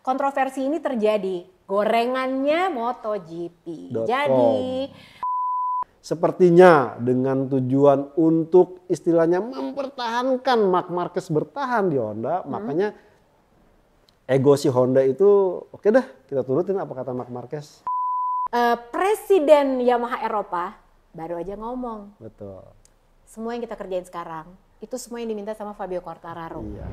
kontroversi ini terjadi. Gorengannya MotoGP. .com. Jadi sepertinya dengan tujuan untuk istilahnya mempertahankan Marc Marquez bertahan di Honda, makanya ego si Honda itu oke dah kita turutin apa kata Marc Marquez. Presiden Yamaha Eropa baru aja ngomong. Betul. Semua yang kita kerjain sekarang itu semua yang diminta sama Fabio Quartararo. Iya.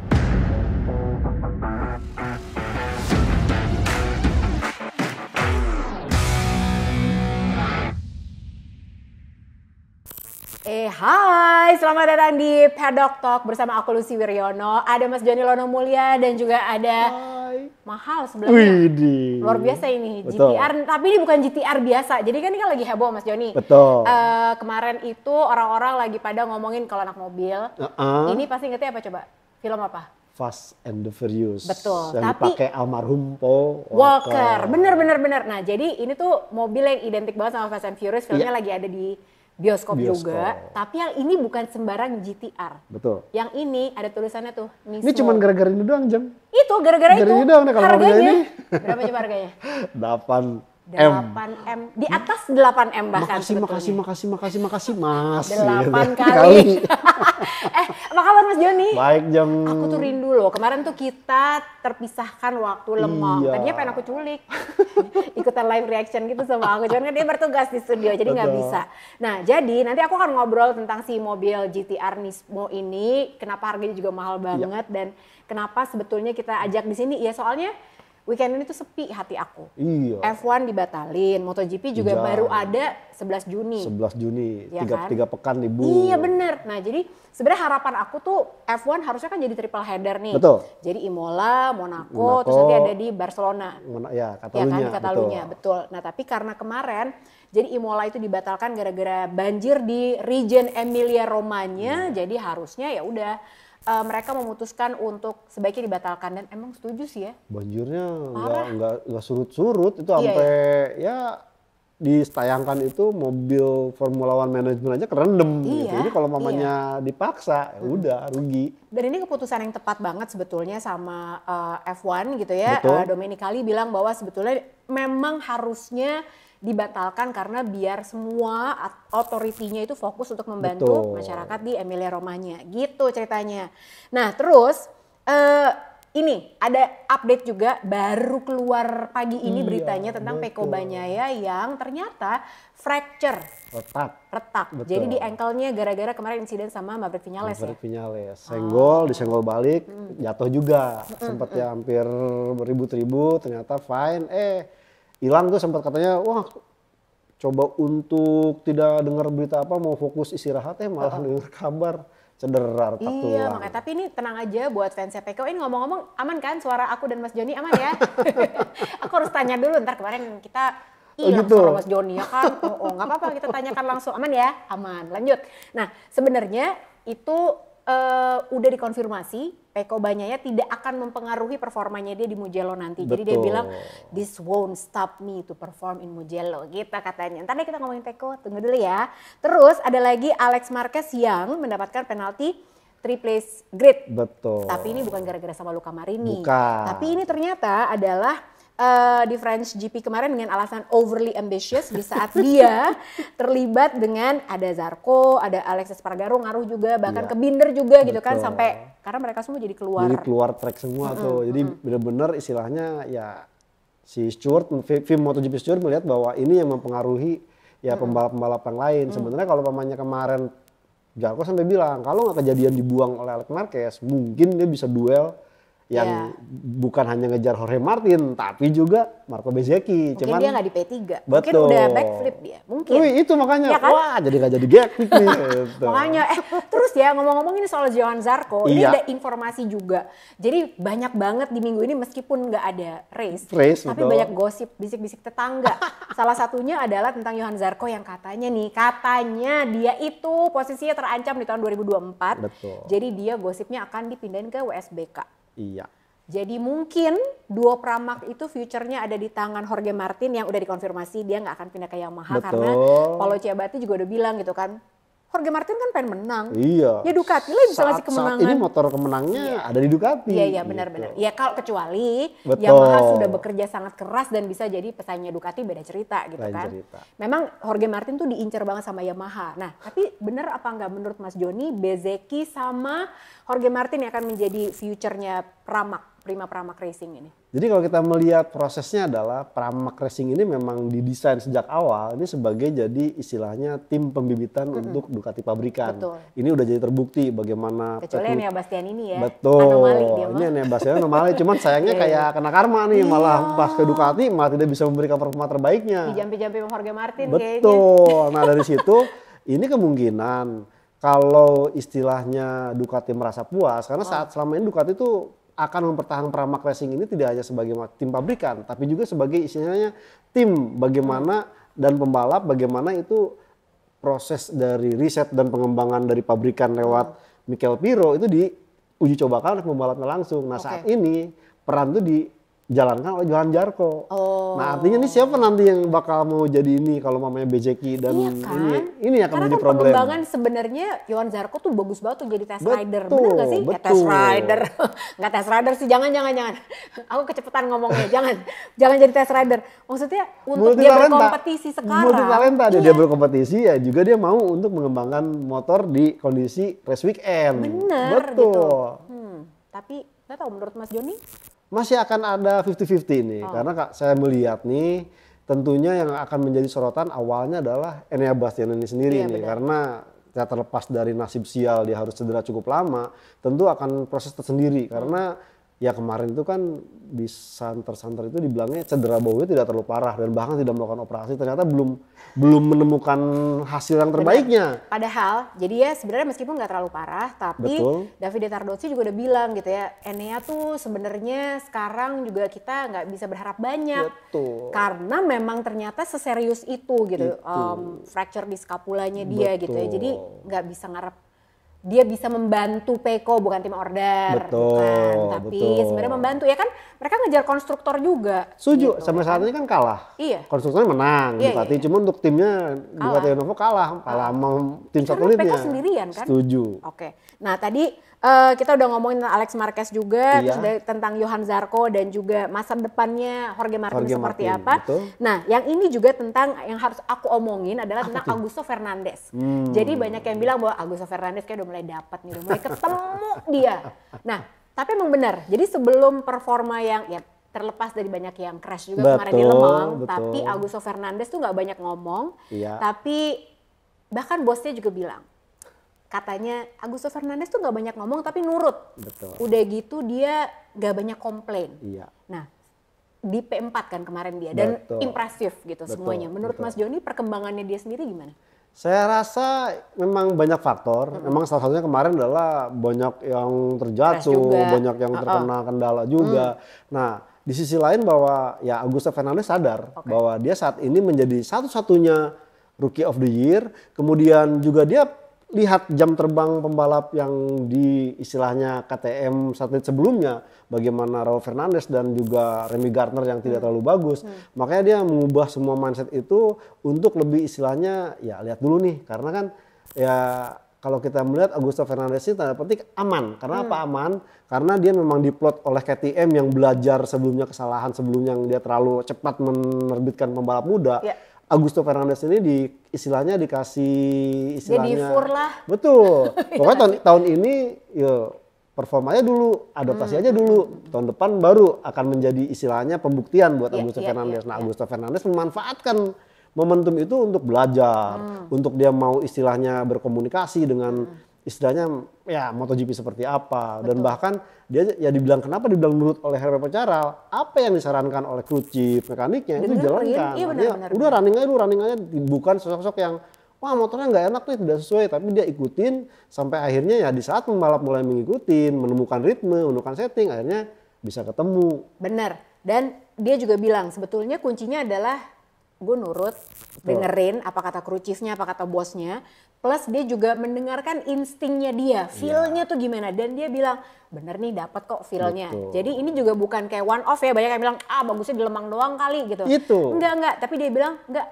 Hai, selamat datang di Paddock Talk bersama aku Lucy Wiryono. Ada Mas Joni Lono Mulya dan juga ada Mahal sebelumnya. Widih. Luar biasa ini, Betul. GTR, tapi ini bukan GTR biasa. Jadi kan ini kan lagi heboh Mas Joni. Betul. Kemarin itu orang-orang lagi pada ngomongin kalau anak mobil. Ini pasti ngerti apa coba? Film apa? Fast and the Furious. Betul. Yang Tapi dipakai almarhum Paul Walker. Bener. Nah jadi ini tuh mobil yang identik banget sama Fast and Furious. Filmnya lagi ada di bioskop juga, tapi yang ini bukan sembarang GTR. Betul. Yang ini ada tulisannya tuh Nismo. Ini cuma gara-gara ini doang jam. Itu gara-gara itu. Ini doang, kalau harganya ini. berapa coba harganya? 8M. Di atas 8M bahkan. Makasih Mas. 8 kali. Apa kabar Mas Joni? Baik jam. Aku tuh rindu loh. Kemarin tuh kita terpisahkan waktu lemah. Iya. Tadinya pengen aku culik. Ikutan live reaction gitu sama aku. Cuman kan dia bertugas di studio jadi nggak bisa. Nah jadi nanti aku akan ngobrol tentang si mobil GTR Nismo ini. Kenapa harganya juga mahal banget. Dan kenapa sebetulnya kita ajak di sini. Ya soalnya weekend ini tuh sepi hati aku. Iya. F1 dibatalin, MotoGP juga baru ada 11 Juni. 11 Juni, Ya tiga pekan libur. Iya bener. Nah jadi sebenarnya harapan aku tuh F1 harusnya kan jadi triple header nih. Betul. Jadi Imola, Monaco, terus nanti ada di Barcelona. Ya, Ya Catalunya. kan, di Catalunya, betul. Nah tapi karena kemarin, jadi Imola itu dibatalkan gara-gara banjir di region Emilia Romanya. Jadi harusnya ya udah mereka memutuskan untuk sebaiknya dibatalkan dan emang setuju sih ya. Banjirnya nggak surut-surut itu sampai ya ditayangkan itu mobil Formula One Management aja kerendam gitu. Jadi kalau mamanya dipaksa ya udah rugi. Dan ini keputusan yang tepat banget sebetulnya sama F1 gitu ya. Domenicali bilang bahwa sebetulnya memang harusnya dibatalkan karena biar semua otoritinya itu fokus untuk membantu masyarakat di Emilia Romanya gitu ceritanya. Nah terus ini ada update juga baru keluar pagi ini beritanya tentang Pecco Bagnaia yang ternyata fracture. Retak. Jadi di ankle-nya gara-gara kemarin insiden sama Maverick Viñales Senggol, disenggol balik, jatuh juga. Sempat ya hampir beribut-ribut, ternyata fine. Hilang tuh sempat katanya, wah coba untuk tidak dengar berita apa mau fokus istirahat malah dengar kabar cedera retak tulang. Iya makanya, tapi ini tenang aja buat fansnya Pecco. Ini ngomong-ngomong aman kan suara aku dan Mas Joni aman ya? Aku harus tanya dulu ntar kemarin kita hilang suara Mas Joni ya kan? Nggak apa-apa kita tanyakan langsung aman ya? Aman, lanjut. Nah sebenarnya itu udah dikonfirmasi Pecco Bagnaia tidak akan mempengaruhi performanya dia di Mugello nanti. Jadi dia bilang this won't stop me to perform in Mugello gitu katanya. Ntar deh kita ngomongin Pecco, tunggu dulu ya. Terus ada lagi Alex Marquez yang mendapatkan penalti 3 place grid. Betul. Tapi ini bukan gara-gara sama Luca Marini. Bukan. Tapi ini ternyata adalah di French GP kemarin dengan alasan overly ambitious di saat dia terlibat dengan ada Zarco, ada Alex Espargaro ngaruh juga, bahkan ke Binder juga gitu kan sampai karena mereka semua jadi keluar. Jadi keluar track semua tuh. Jadi benar-benar istilahnya ya si Stewart, tim MotoGP Stewart melihat bahwa ini yang mempengaruhi ya pembalap-pembalap yang lain. Sebenarnya kalau pamannya kemarin Zarco sampai bilang kalau nggak kejadian dibuang oleh Alex Marquez, mungkin dia bisa duel yang bukan hanya ngejar Jorge Martin, tapi juga Marco Bezzecchi. Mungkin dia nggak di P3, mungkin betul. udah backflip dia, mungkin. Itu makanya, ya kan? wah jadi nggak jadi backflip nih. Gitu. Makanya, terus ya ngomong-ngomong ini soal Johan Zarco, ini ada informasi juga. Jadi banyak banget di minggu ini meskipun nggak ada race tapi banyak gosip, bisik-bisik tetangga. Salah satunya adalah tentang Johan Zarco yang katanya dia itu posisinya terancam di tahun 2024. Betul. Jadi dia gosipnya akan dipindahin ke WSBK. Iya. Jadi mungkin duo Pramac itu future-nya ada di tangan Jorge Martin yang udah dikonfirmasi dia nggak akan pindah ke Yamaha karena Paulo Ciabatti juga udah bilang gitu kan Jorge Martin kan pengen menang. Iya. Ya Ducati lah bisa ngasih kemenangan. Saat ini motor kemenangnya ada di Ducati. Iya benar-benar. Gitu. Ya kalau kecuali Betul. Yamaha sudah bekerja sangat keras dan bisa jadi pesaingnya Ducati, beda cerita gitu Lain kan. cerita. Memang Jorge Martin tuh diincar banget sama Yamaha. Nah tapi benar apa nggak menurut Mas Joni, Bezzecchi sama Jorge Martin yang akan menjadi future-nya Prima Pramac Racing ini? Jadi kalau kita melihat prosesnya adalah Pramac Racing ini memang didesain sejak awal ini sebagai jadi istilahnya tim pembibitan untuk Ducati pabrikan. Betul. Ini udah jadi terbukti bagaimana. Kecuali Enea Bastianini ini ya. Betul. Anomali dia Ini Enea Bastianini anomali. Cuman sayangnya kayak kena karma nih, malah pas ke Ducati malah tidak bisa memberikan performa terbaiknya. Dijampi-jampi sama Jorge Martin kayaknya. Betul. Nah dari situ ini kemungkinan kalau istilahnya Ducati merasa puas karena selama ini Ducati itu akan mempertahankan Pramac Racing ini tidak hanya sebagai tim pabrikan, tapi juga sebagai istilahnya tim bagaimana dan pembalap bagaimana itu proses dari riset dan pengembangan dari pabrikan lewat Mikel Pirro itu diuji cobakan oleh pembalapnya langsung. Nah saat ini peran itu dijalankan oleh Johan Zarco. Nah artinya ini siapa nanti yang bakal mau jadi ini kalau mamanya Bezzecchi dan ini akan menjadi problem. Pengembangan sebenarnya Johan Zarco tuh bagus banget tuh jadi test rider, bener gak sih? Betul. Ya test rider, nggak test rider sih, jangan. Aku kecepatan ngomongnya, jangan jadi test rider. Maksudnya untuk dia berkompetisi sekarang. Multi talenta dia berkompetisi ya juga dia mau untuk mengembangkan motor di kondisi race weekend. Bener betul. Gitu. Tapi nggak tahu menurut Mas Joni? Masih akan ada 50-50 nih, karena saya melihat nih tentunya yang akan menjadi sorotan awalnya adalah Enea Bastianini sendiri nih, karena ya terlepas dari nasib sial dia harus cedera cukup lama, tentu akan proses tersendiri karena ya kemarin itu kan di santer itu dibilangnya cedera baunya tidak terlalu parah dan bahkan tidak melakukan operasi, ternyata belum menemukan hasil yang terbaiknya. Padahal jadi ya sebenarnya meskipun nggak terlalu parah, tapi Davide Tardozzi juga udah bilang gitu ya, Enea tuh sebenarnya sekarang juga kita nggak bisa berharap banyak. Betul. Karena memang ternyata seserius itu gitu, fracture di scapulanya dia gitu ya, jadi nggak bisa ngarep dia bisa membantu Pecco, bukan tim order, bukan, tapi sebenarnya membantu ya kan, mereka ngejar konstruktor juga. Setuju, gitu, sampai saat ini kan kalah. Iya. Konstruktornya menang, Ducati, cuma untuk timnya Ducati Lenovo kalah sama tim satelitnya. Pecco sendirian kan? Setuju. Oke, nah tadi kita udah ngomongin tentang Alex Marquez juga, terus tentang Johan Zarco dan juga masa depannya Jorge Martin seperti apa. Betul. Nah, yang ini juga tentang yang harus aku omongin adalah tentang Augusto Fernandez. Jadi banyak yang bilang bahwa Augusto Fernandez kayak udah mulai dapat nih, udah mulai ketemu dia. Nah, tapi emang benar. Jadi sebelum performa yang ya terlepas dari banyak yang crash juga kemarin di Lemang, tapi Augusto Fernandez tuh nggak banyak ngomong, tapi bahkan bosnya juga bilang, katanya Augusto Fernandez tuh nggak banyak ngomong tapi nurut. Betul. Udah gitu dia nggak banyak komplain. Iya. Nah, di P4 kan kemarin dia dan impresif gitu semuanya. Menurut Mas Joni perkembangannya dia sendiri gimana? Saya rasa memang banyak faktor. Memang salah satunya kemarin adalah banyak yang terjatuh, banyak yang terkena kendala juga. Nah, di sisi lain bahwa ya Augusto Fernandez sadar bahwa dia saat ini menjadi satu-satunya Rookie of the Year. Kemudian juga dia lihat jam terbang pembalap yang di istilahnya KTM satelit sebelumnya, bagaimana Raul Fernandez dan juga Remy Gardner yang tidak terlalu bagus. Makanya dia mengubah semua mindset itu untuk lebih istilahnya ya lihat dulu nih, karena kan ya kalau kita melihat Augusto Fernandez ini tanda petik aman. Karena apa aman? Karena dia memang diplot oleh KTM yang belajar sebelumnya kesalahan sebelumnya yang dia terlalu cepat menerbitkan pembalap muda. Augusto Fernandez ini istilahnya dikasih istilahnya. Jadi fur lah. Betul. Pokoknya tahun ini ya performanya dulu, adaptasi aja dulu. Tahun depan baru akan menjadi istilahnya pembuktian buat Augusto Fernandez. Nah, Augusto Fernandez memanfaatkan momentum itu untuk belajar, untuk dia mau istilahnya berkomunikasi dengan istilahnya ya MotoGP seperti apa. Dan bahkan dia ya dibilang kenapa dibilang menurut oleh Hervé Pecharal, apa yang disarankan oleh kru chief mekaniknya itu jalankan. Udah running aja, bukan sosok yang wah motornya nggak enak nih, tidak sesuai, tapi dia ikutin sampai akhirnya ya di saat pembalap mulai mengikutin, menemukan ritme, menemukan setting, akhirnya bisa ketemu. Bener, dan dia juga bilang sebetulnya kuncinya adalah gue nurut, dengerin apa kata kru chiefnya, apa kata bosnya, plus dia juga mendengarkan instingnya dia, feel-nya tuh gimana, dan dia bilang bener nih dapat kok feel-nya. Jadi ini juga bukan kayak one off ya, banyak yang bilang bagusnya di Lemang doang kali gitu. Enggak, tapi dia bilang enggak,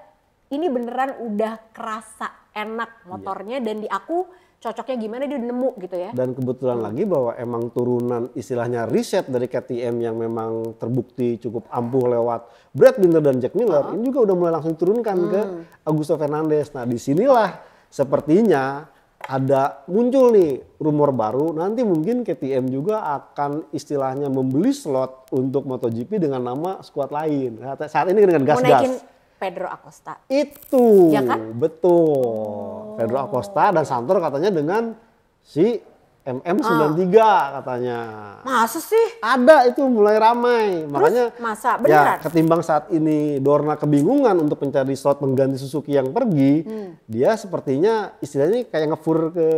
ini beneran udah kerasa enak motornya dan di aku cocoknya gimana dia udah nemu gitu ya. Dan kebetulan lagi bahwa emang turunan istilahnya riset dari KTM yang memang terbukti cukup ampuh lewat Brad Binder dan Jack Miller, ini juga udah mulai langsung diturunkan ke Augusto Fernandez. Nah disinilah sepertinya ada muncul nih rumor baru, nanti mungkin KTM juga akan istilahnya membeli slot untuk MotoGP dengan nama skuad lain. Nah, saat ini dengan gas-gas. Pedro Acosta. Itu, ya kan? Betul. Pedro Acosta dan Santor katanya dengan si MM93 katanya. Masa sih? Ada itu mulai ramai. Terus, makanya masa? Beneran? Ya ketimbang saat ini Dorna kebingungan untuk mencari slot pengganti Suzuki yang pergi, dia sepertinya istilahnya kayak ngefur ke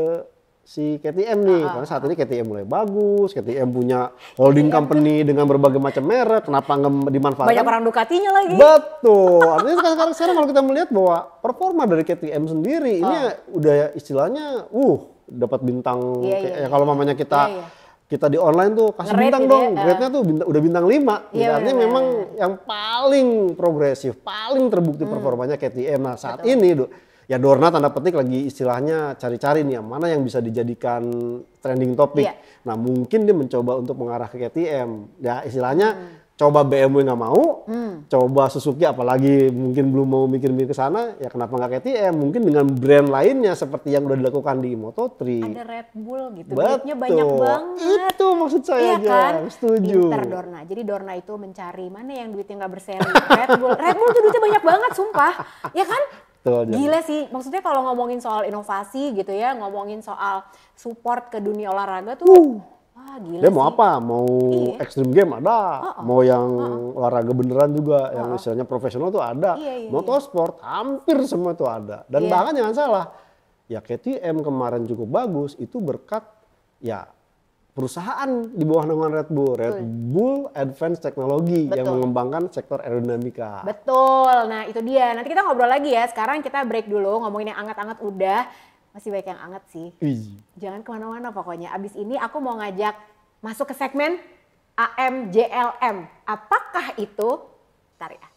si KTM nih, karena saat ini KTM mulai bagus, KTM punya holding company dengan berbagai macam merek, kenapa nggak dimanfaatkan? Banyak orang Ducatinya lagi. Betul, artinya sekarang kalau kita melihat bahwa performa dari KTM sendiri ini udah istilahnya, dapat bintang, ya kalau mamanya kita di online tuh kasih Nge-rate bintang gitu dong, ya. rate-nya tuh udah bintang 5. Iya, Artinya memang yang paling progresif, paling terbukti performanya KTM. Nah saat ini ya Dorna tanda petik lagi istilahnya cari-cari nih mana yang bisa dijadikan trending topik. Nah mungkin dia mencoba untuk mengarah ke KTM. Ya istilahnya coba BMW nggak mau, coba Suzuki apalagi mungkin belum mau mikir-mikir ke sana, ya kenapa nggak KTM? Mungkin dengan brand lainnya seperti yang udah dilakukan di Moto3. Ada Red Bull gitu, duitnya banyak banget. Itu maksud saya kan? Setuju. Pinter Dorna. Jadi Dorna itu mencari mana yang duitnya nggak berseri. Red Bull tuh duitnya banyak banget, sumpah. Ya kan? Betul, gila sih, maksudnya kalau ngomongin soal inovasi gitu ya, ngomongin soal support ke dunia olahraga tuh, wah gila dia sih. mau apa? Mau extreme game ada, mau yang olahraga beneran juga, yang istilahnya profesional tuh ada, motorsport hampir semua tuh ada. Dan bahkan jangan salah, ya KTM kemarin cukup bagus itu berkat ya perusahaan di bawah naungan Red Bull, Red Bull Advanced Technology yang mengembangkan sektor aerodinamika. Betul, nah itu dia. Nanti kita ngobrol lagi ya. Sekarang kita break dulu, ngomongin yang anget-anget udah. Masih banyak yang anget sih. Jangan kemana-mana pokoknya. Abis ini aku mau ngajak masuk ke segmen AMJLM. Apakah itu? Bentar ya.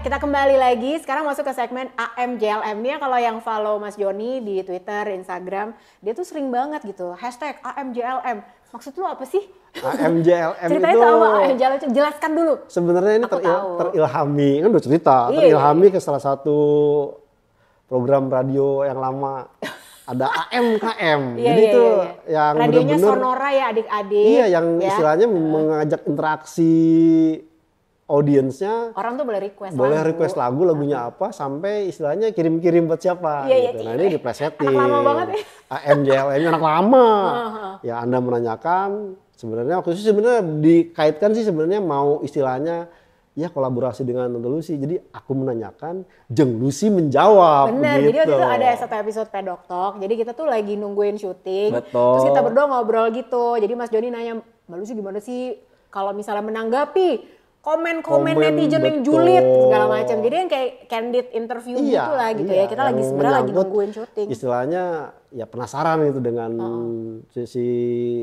Kita kembali lagi, sekarang masuk ke segmen AMJLM. Ini kalau yang follow Mas Joni di Twitter, Instagram, dia tuh sering banget gitu, hashtag AMJLM. Maksud lu apa sih? AMJLM Ceritanya itu sama AMJLM, jelaskan dulu. Sebenarnya ini terilhami, kan udah cerita, terilhami ke salah satu program radio yang lama. Ada AMKM, jadi itu yang radionya bener-bener Sonora ya adik-adik. Iya, yang istilahnya mengajak interaksi audiensnya. Orang tuh boleh request lagu, lagunya apa, sampai istilahnya kirim-kirim buat siapa. Gitu. Nah ini diplesetin. Anak lama banget ya. AMJLM anak lama. Ya Anda menanyakan, sebenarnya waktu itu sebenarnya dikaitkan sih sebenarnya mau istilahnya ya kolaborasi dengan Tante Lucy. Jadi aku menanyakan, Jeng Lucy menjawab. Bener, gitu. jadi waktu itu ada satu episode Pedok Talk. Jadi kita tuh lagi nungguin syuting. Betul. Terus kita berdua ngobrol gitu. Jadi Mas Joni nanya, Mbak Lucy gimana sih kalau misalnya menanggapi komen netizen yang julid segala macam. Jadi yang kayak candid interview gitu lah gitu ya. Kita lagi sebenarnya lagi nungguin syuting. Istilahnya ya penasaran gitu dengan sisi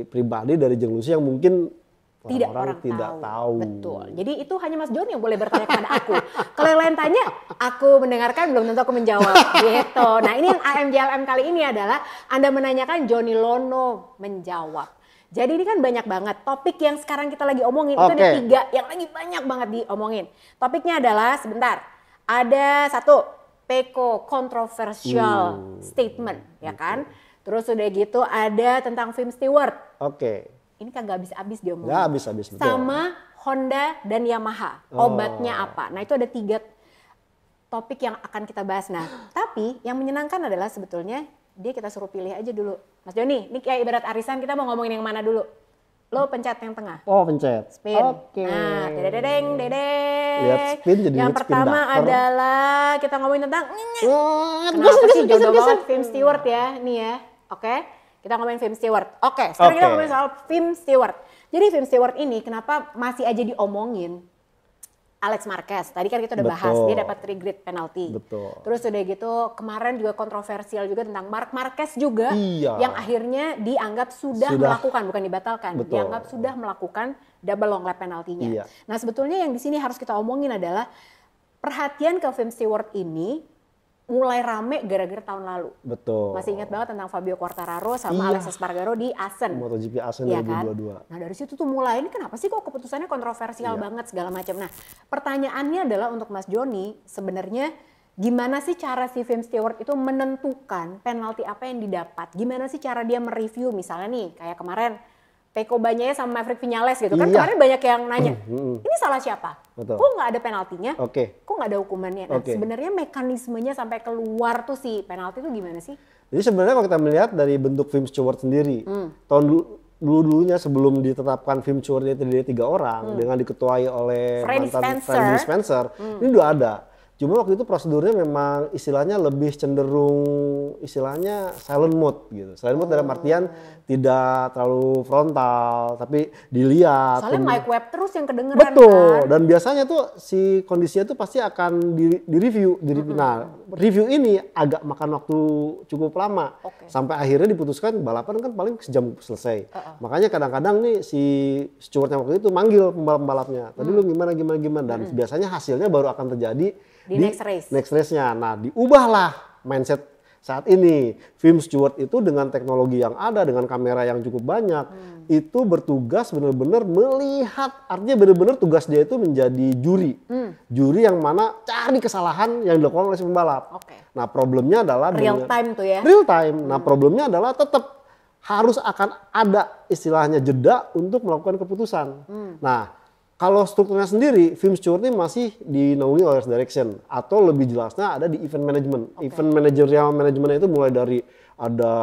pribadi dari Jeng Lucy yang mungkin orang tidak tahu. Betul. Jadi itu hanya Mas Joni yang boleh bertanya kepada aku. Kalau yang lain tanya, aku mendengarkan belum tentu aku menjawab. Gitu. Nah ini yang AMJLM kali ini adalah Anda menanyakan, Joni Lono menjawab. Jadi ini kan banyak banget topik yang sekarang kita lagi omongin. Itu ada 3 yang lagi banyak banget diomongin. Topiknya adalah, sebentar, ada 1, Pecco controversial statement, ya kan? Terus udah gitu ada tentang Film Stewart. Ini kagak habis-habis diomongin. Gak habis-habis, betul. Sama Honda dan Yamaha, obatnya apa. Nah itu ada 3 topik yang akan kita bahas. Nah tapi yang menyenangkan adalah sebetulnya dia kita suruh pilih aja dulu. Mas Joni, ini kayak ibarat arisan, kita mau ngomongin yang mana dulu? Lo pencet yang tengah. Oh, pencet. Spin. Oke. Nah, dedeng. Lihat spin jadi yang spin pertama dakar. adalah kita ngomongin tentang Kenapa sih jodoh banget film Stewart ya, nih ya. Oke, kita ngomongin film Stewart. Oke, sekarang kita ngomongin soal film Stewart. Jadi film Stewart ini kenapa masih aja diomongin? Alex Marquez, tadi kan kita udah bahas, dia dapat 3 grid penalty. Betul. Terus udah gitu kemarin juga kontroversial juga tentang Marc Marquez juga, yang akhirnya dianggap sudah melakukan, bukan dibatalkan, dianggap sudah melakukan double long lap penaltinya. Nah sebetulnya yang di sini harus kita omongin adalah perhatian ke film Stewart ini mulai rame gara-gara tahun lalu. Betul. Masih ingat banget tentang Fabio Quartararo sama Alex Espargaro di Assen. MotoGP Assen 2022. Kan? Nah dari situ tuh mulai, ini kenapa sih kok keputusannya kontroversial banget segala macam. Nah pertanyaannya adalah untuk Mas Joni, sebenarnya gimana sih cara si Film Stewart itu menentukan penalti apa yang didapat? Gimana sih cara dia mereview misalnya nih kayak kemarin Pecco Bagnaia sama Maverick Viñales gitu kan, kemarin banyak yang nanya, ini salah siapa? Betul. Kok nggak ada penaltinya? Kok nggak ada hukumannya? Nah sebenarnya mekanismenya sampai keluar tuh si penalti itu gimana sih? Jadi sebenarnya kalau kita melihat dari bentuk Film Stewart sendiri, tahun dulu-dulunya sebelum ditetapkan Film Stewart itu dari 3 orang dengan diketuai oleh Freddie Spencer, ini udah ada. Cuma waktu itu prosedurnya memang istilahnya lebih cenderung istilahnya silent mode gitu. Silent mode dalam artian tidak terlalu frontal, tapi dilihat. Soalnya mic web terus yang kedengeran. Betul. Kan? Dan biasanya tuh si kondisinya tuh pasti akan di-review. Nah, review ini agak makan waktu cukup lama. Sampai akhirnya diputuskan balapan kan paling sejam selesai. Makanya kadang-kadang nih si Stewart yang waktu itu manggil pembalap-pembalapnya. Tadi lu gimana. Dan biasanya hasilnya baru akan terjadi di next race-nya. Nah, diubahlah mindset saat ini. Film Stewart itu dengan teknologi yang ada, dengan kamera yang cukup banyak, itu bertugas benar-benar melihat, artinya benar-benar tugas dia itu menjadi juri. Juri yang mana cari kesalahan yang dilakukan oleh si pembalap. Nah, problemnya adalah real time tuh ya. Real time. Nah, problemnya adalah tetap harus akan ada istilahnya jeda untuk melakukan keputusan. Nah, kalau strukturnya sendiri, Film Stewart ini masih dinaungi oleh race direction atau lebih jelasnya ada di event management. Event managerial management itu mulai dari ada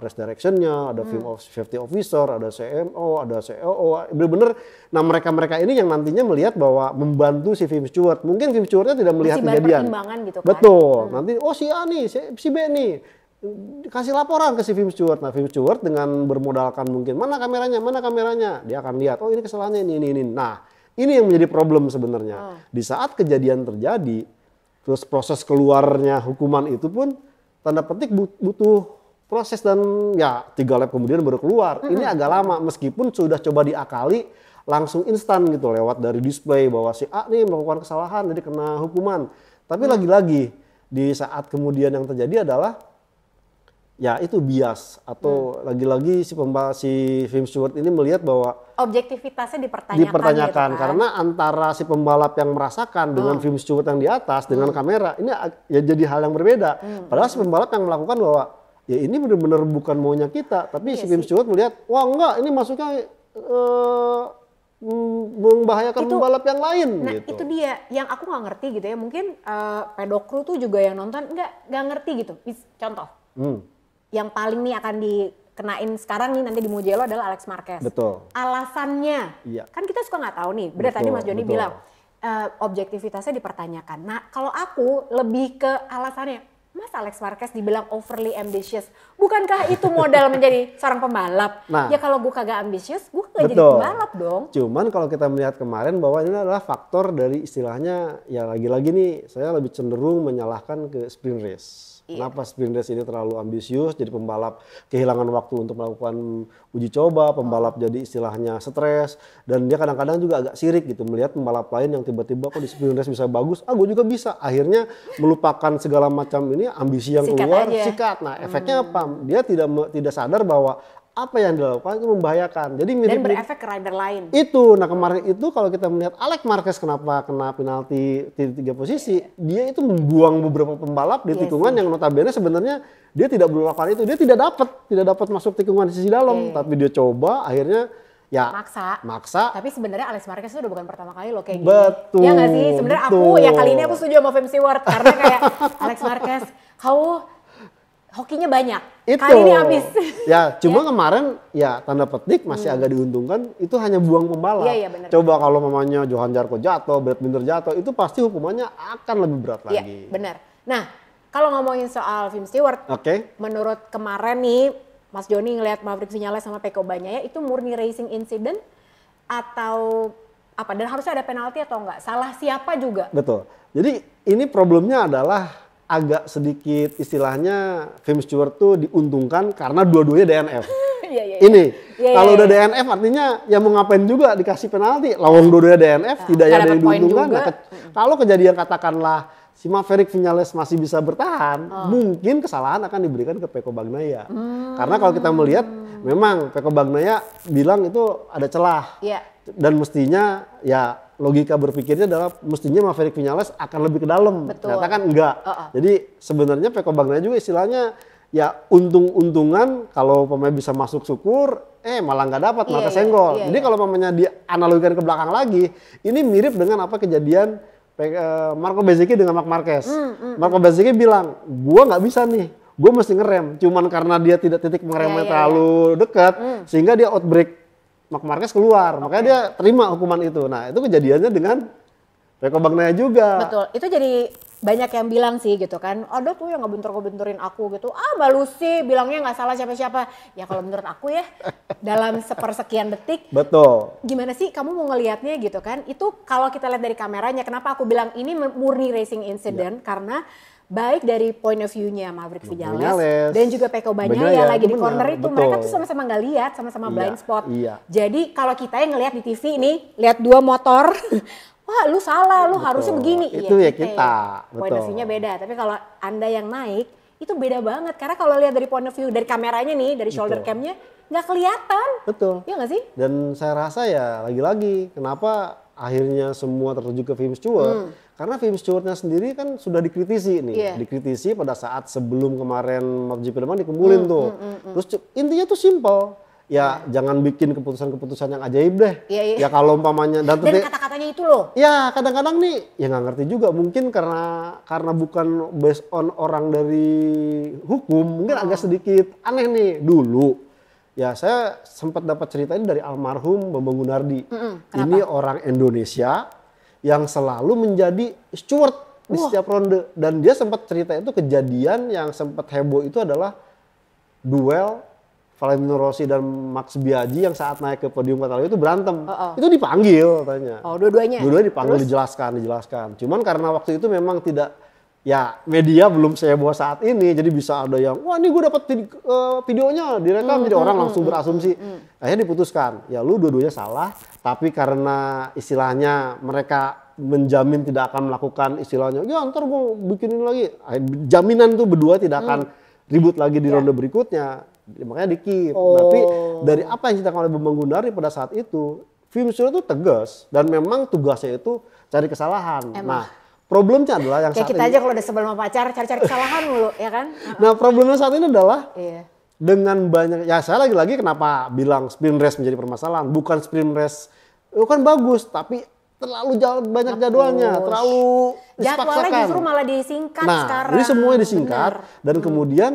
race directionnya, ada film safety officer, ada CMO, ada COO. Bener-bener, nah mereka ini yang nantinya melihat bahwa membantu si Film Stewart. Mungkin Film Stewart-nya tidak melihat kejadian. Gitu kan? Betul. Nanti si A nih, si B nih. Kasih laporan ke si Film Stewart. Nah, Film Stewart dengan bermodalkan mungkin mana kameranya, dia akan lihat, oh ini kesalahannya ini. Nah, ini yang menjadi problem sebenarnya. Di saat kejadian terjadi, terus proses keluarnya hukuman itu pun tanda petik butuh proses dan ya 3 lap kemudian baru keluar. Ini agak lama meskipun sudah coba diakali langsung instan gitu lewat dari display bahwa si A nih melakukan kesalahan jadi kena hukuman. Tapi lagi-lagi di saat kemudian yang terjadi adalah ya itu bias atau lagi-lagi si Film Stewart ini melihat bahwa objektivitasnya dipertanyakan gitu kan? Karena antara si pembalap yang merasakan dengan Film Stewart yang di atas dengan kamera ini ya jadi hal yang berbeda. Padahal si pembalap yang melakukan bahwa ya ini benar-benar bukan maunya kita, tapi si Film Stewart melihat wah enggak ini masuknya membahayakan pembalap yang lain. Nah gitu. itu dia yang aku nggak ngerti gitu ya, mungkin pedok crew tuh juga yang nonton nggak ngerti gitu. Contoh yang paling nih akan dikenain sekarang nih nanti di Mugello adalah Alex Marquez. Betul. Alasannya, kan kita suka nggak tahu nih. Benar tadi Mas Joni bilang objektivitasnya dipertanyakan. Nah kalau aku lebih ke alasannya, Mas Alex Marquez dibilang overly ambitious. Bukankah itu modal menjadi seorang pembalap? Nah, ya kalau gue kagak ambisius, gue kagak jadi pembalap dong. Cuman kalau kita melihat kemarin bahwa ini adalah faktor dari istilahnya ya lagi-lagi nih saya lebih cenderung menyalahkan ke sprint race. Kenapa sprint race ini terlalu ambisius, jadi pembalap kehilangan waktu untuk melakukan uji coba, pembalap jadi istilahnya stres, dan dia kadang-kadang juga agak sirik gitu melihat pembalap lain yang tiba-tiba kok di sprint race bisa bagus, gue juga bisa. Akhirnya melupakan segala macam ini ambisi yang keluar, sikat. Nah efeknya apa? Dia tidak sadar bahwa apa yang dilakukan itu membahayakan. Jadi dan berefek ke rider lain. Itu, nah kemarin itu kalau kita melihat Alex Marquez kenapa kena penalti 3 posisi, dia itu membuang beberapa pembalap di tikungan yang notabene sebenarnya dia tidak perlu lakukan itu, dia tidak dapat masuk tikungan di sisi dalam, tapi dia coba akhirnya ya maksa. Tapi sebenarnya Alex Marquez itu udah bukan pertama kali loh kayak gini. Betul. Ya nggak sih? Sebenarnya aku ya kali ini aku setuju sama Film Stewart karena kayak Alex Marquez, hokinya banyak. Itu. Kali ini habis. Ya, cuma kemarin ya tanda petik masih agak diuntungkan, itu hanya buang pembalap. Iya, bener. Coba kalau mamanya Johan Zarco jatuh, Brad Binder jatuh, itu pasti hukumannya akan lebih berat lagi. Iya, benar. Nah, kalau ngomongin soal Tim Stewart, menurut kemarin nih Mas Joni ngelihat Maverick Vinales sama Pecco Bagnaia itu murni racing incident atau apa? Dan harusnya ada penalti atau enggak? Salah siapa juga? Betul. Jadi ini problemnya adalah agak sedikit istilahnya Tim Stewart tuh diuntungkan karena dua-duanya DNF. Ini kalau udah DNF artinya ya mau ngapain juga dikasih penalti. Lawang dua-duanya DNF tidak ada yang diuntungkan. Nah, kalau kejadian katakanlah si Maverick Vinales masih bisa bertahan, mungkin kesalahan akan diberikan ke Pecco Bagnaia. Karena kalau kita melihat memang Pecco Bagnaia bilang itu ada celah. Dan mestinya ya logika berpikirnya adalah mestinya Maverick Vinales akan lebih ke dalam. Ternyata kan enggak. Jadi sebenarnya Pecco Bagnaia juga istilahnya ya untung-untungan kalau pemain bisa masuk syukur, malah nggak dapat, malah kesenggol. Jadi kalau pemainnya dianalogikan ke belakang lagi, ini mirip dengan apa kejadian Marco Bezzecchi dengan Marc Marquez. Marco Bezzecchi bilang, gua nggak bisa nih, gua mesti ngerem. Cuman karena dia tidak titik mengeremnya terlalu dekat, sehingga dia outbreak. Marc Marquez keluar, makanya dia terima hukuman itu. Nah itu kejadiannya dengan Pecco Bagnaia juga. Betul, itu jadi banyak yang bilang sih gitu kan, ada tuh yang ngebentur-benturin aku gitu. Mbak Lucy bilangnya nggak salah siapa-siapa. Ya kalau menurut aku ya, dalam sepersekian detik. Betul. Gimana sih kamu mau ngelihatnya gitu kan? Itu kalau kita lihat dari kameranya, kenapa aku bilang ini murni racing incident? Karena baik dari point of view-nya Maverick Vinales dan juga Pecco Bagnaia lagi di corner itu, mereka tuh sama-sama nggak lihat, sama-sama blind spot. Jadi kalau kita yang ngelihat di TV ini, lihat dua motor, wah lu salah, lu harusnya begini. Itu ya kita. Point of view-nya beda, tapi kalau Anda yang naik, itu beda banget. Karena kalau lihat dari point of view, dari kameranya nih, dari shoulder cam-nya, nggak kelihatan. Betul. Iya nggak sih? Dan saya rasa ya lagi-lagi, kenapa akhirnya semua tertuju ke Tim Stewart? Karena Tim Stewart-nya sendiri kan sudah dikritisi nih, dikritisi pada saat sebelum kemarin MotoGP Le Mans dikumpulin tuh. Terus intinya tuh simple, ya jangan bikin keputusan-keputusan yang ajaib deh. Ya kalau umpamanya dan kata-katanya itu loh. Ya kadang-kadang nih, ya nggak ngerti juga mungkin karena bukan based on orang dari hukum, mungkin agak sedikit aneh nih dulu. Ya saya sempat dapat cerita ini dari almarhum Bambang Gunardi. Ini orang Indonesia yang selalu menjadi steward di setiap ronde. Dan dia sempat cerita itu kejadian yang sempat heboh itu adalah duel Valentino Rossi dan Max Biaggi yang saat naik ke podium Catalunya itu berantem. Itu dipanggil katanya. Dua-duanya? Dua-duanya dipanggil, dijelaskan. Cuman karena waktu itu memang tidak, ya media belum seheboh saat ini, jadi bisa ada yang, wah ini gue dapat videonya direkam, jadi orang langsung berasumsi. Akhirnya diputuskan, ya lu dua-duanya salah, tapi karena istilahnya mereka menjamin tidak akan melakukan istilahnya, ya ntar gue bikinin lagi, jaminan tuh berdua tidak akan ribut lagi di ronde berikutnya, makanya di-keep. Tapi dari apa yang diceritakan oleh Bambang Gunardi pada saat itu, Tim Stewart itu tegas, dan memang tugasnya itu cari kesalahan. Nah, problemnya adalah yang kayak kita aja kalau udah sebel sama pacar, cari-cari kesalahan mulu, ya kan? Nah, problemnya saat ini adalah dengan banyak, ya saya lagi-lagi kenapa bilang sprint race menjadi permasalahan. Bukan sprint race, itu kan bagus, tapi terlalu banyak jadwalnya, terlalu disepaksakan. Jadwalnya justru malah disingkat sekarang. Jadi semuanya disingkat, dan kemudian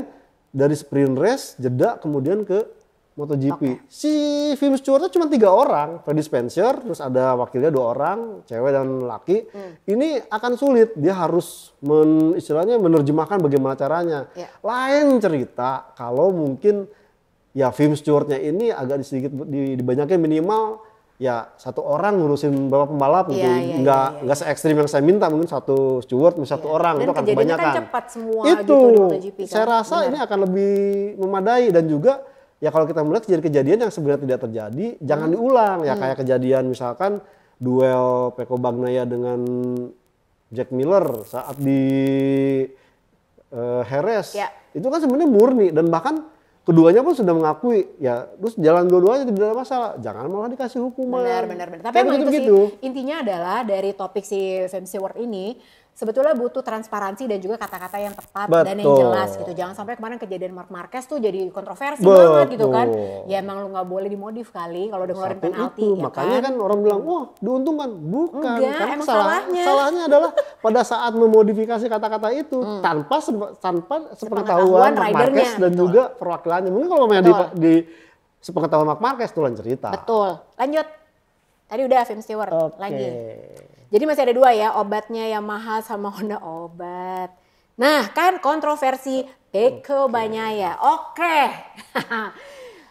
dari sprint race, jeda kemudian ke MotoGP. Si Tim Stewart cuma 3 orang, Freddie Spencer, terus ada wakilnya 2 orang, cewek dan laki. Ini akan sulit, dia harus istilahnya menerjemahkan bagaimana caranya. Lain cerita kalau mungkin ya Tim Stewart-nya ini agak sedikit dibanyakin minimal ya 1 orang ngurusin beberapa pembalap gitu. Nggak se-ekstrim yang saya minta, mungkin 1 steward, 1 orang, dan itu akan kebanyakan. Kan cepat semua itu, gitu di MotoGP kan. Saya rasa ini akan lebih memadai, dan juga ya kalau kita melihat kejadian yang sebenarnya tidak terjadi, jangan diulang. Ya kayak kejadian misalkan duel Pecco Bagnaia dengan Jack Miller saat di Jerez. Itu kan sebenarnya murni, dan bahkan keduanya pun sudah mengakui, ya terus jalan dua-duanya tidak ada masalah, jangan malah dikasih hukuman. Benar. Tapi emang itu sih, intinya adalah dari topik si Tim Stewart ini, sebetulnya butuh transparansi dan juga kata-kata yang tepat dan yang jelas gitu. Jangan sampai kemarin kejadian Marc Marquez tuh jadi kontroversi banget gitu kan. Ya emang lu nggak boleh dimodif kali kalau udah ngeluarin penalti. Ya makanya kan orang bilang, wah diuntungkan. Bukan. Enggak, karena emang salahnya. Salahnya adalah pada saat memodifikasi kata-kata itu tanpa sepengetahuan Marc Marquez dan juga perwakilannya. Mungkin kalau memang di sepengetahuan Marc Marquez tuh lain cerita. Betul. Lanjut. Tadi udah Fim Stewart lagi. Jadi masih ada 2 ya, obatnya Yamaha sama Honda obat. Nah kan kontroversi Pecco Bagnaia. Oke.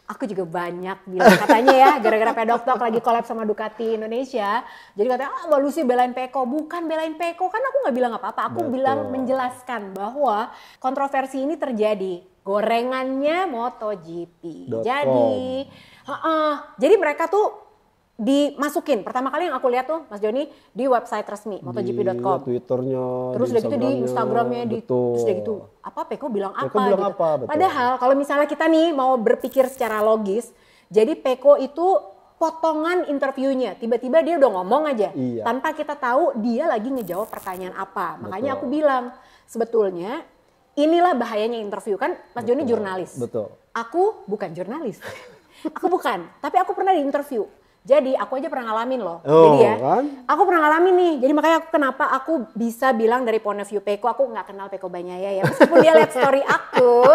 Aku juga banyak bilang katanya ya, gara-gara Pedok Talk lagi collab sama Ducati Indonesia. Jadi katanya, lu sih belain Pecco. Bukan belain Pecco, kan aku gak bilang apa-apa. Aku bilang menjelaskan bahwa kontroversi ini terjadi. Gorengannya MotoGP. Jadi mereka tuh dimasukin. Pertama kali yang aku lihat tuh Mas Joni di website resmi MotoGP.com. Di Twitternya, terus udah gitu di Instagramnya, terus udah gitu. Apa Pecco bilang apa gitu. Padahal kalau misalnya kita nih mau berpikir secara logis, jadi Pecco itu potongan interviewnya. Tiba-tiba dia udah ngomong aja. Tanpa kita tahu dia lagi ngejawab pertanyaan apa. Makanya aku bilang sebetulnya inilah bahayanya interview. Kan Mas Joni jurnalis. Aku bukan jurnalis. Aku bukan. Tapi aku pernah di interview. Jadi aku aja pernah ngalamin loh. Jadi ya, aku pernah ngalamin nih. Jadi makanya kenapa aku bisa bilang dari point of view Pecco, aku nggak kenal Pecco Bagnaia ya. Meskipun dia lihat story aku,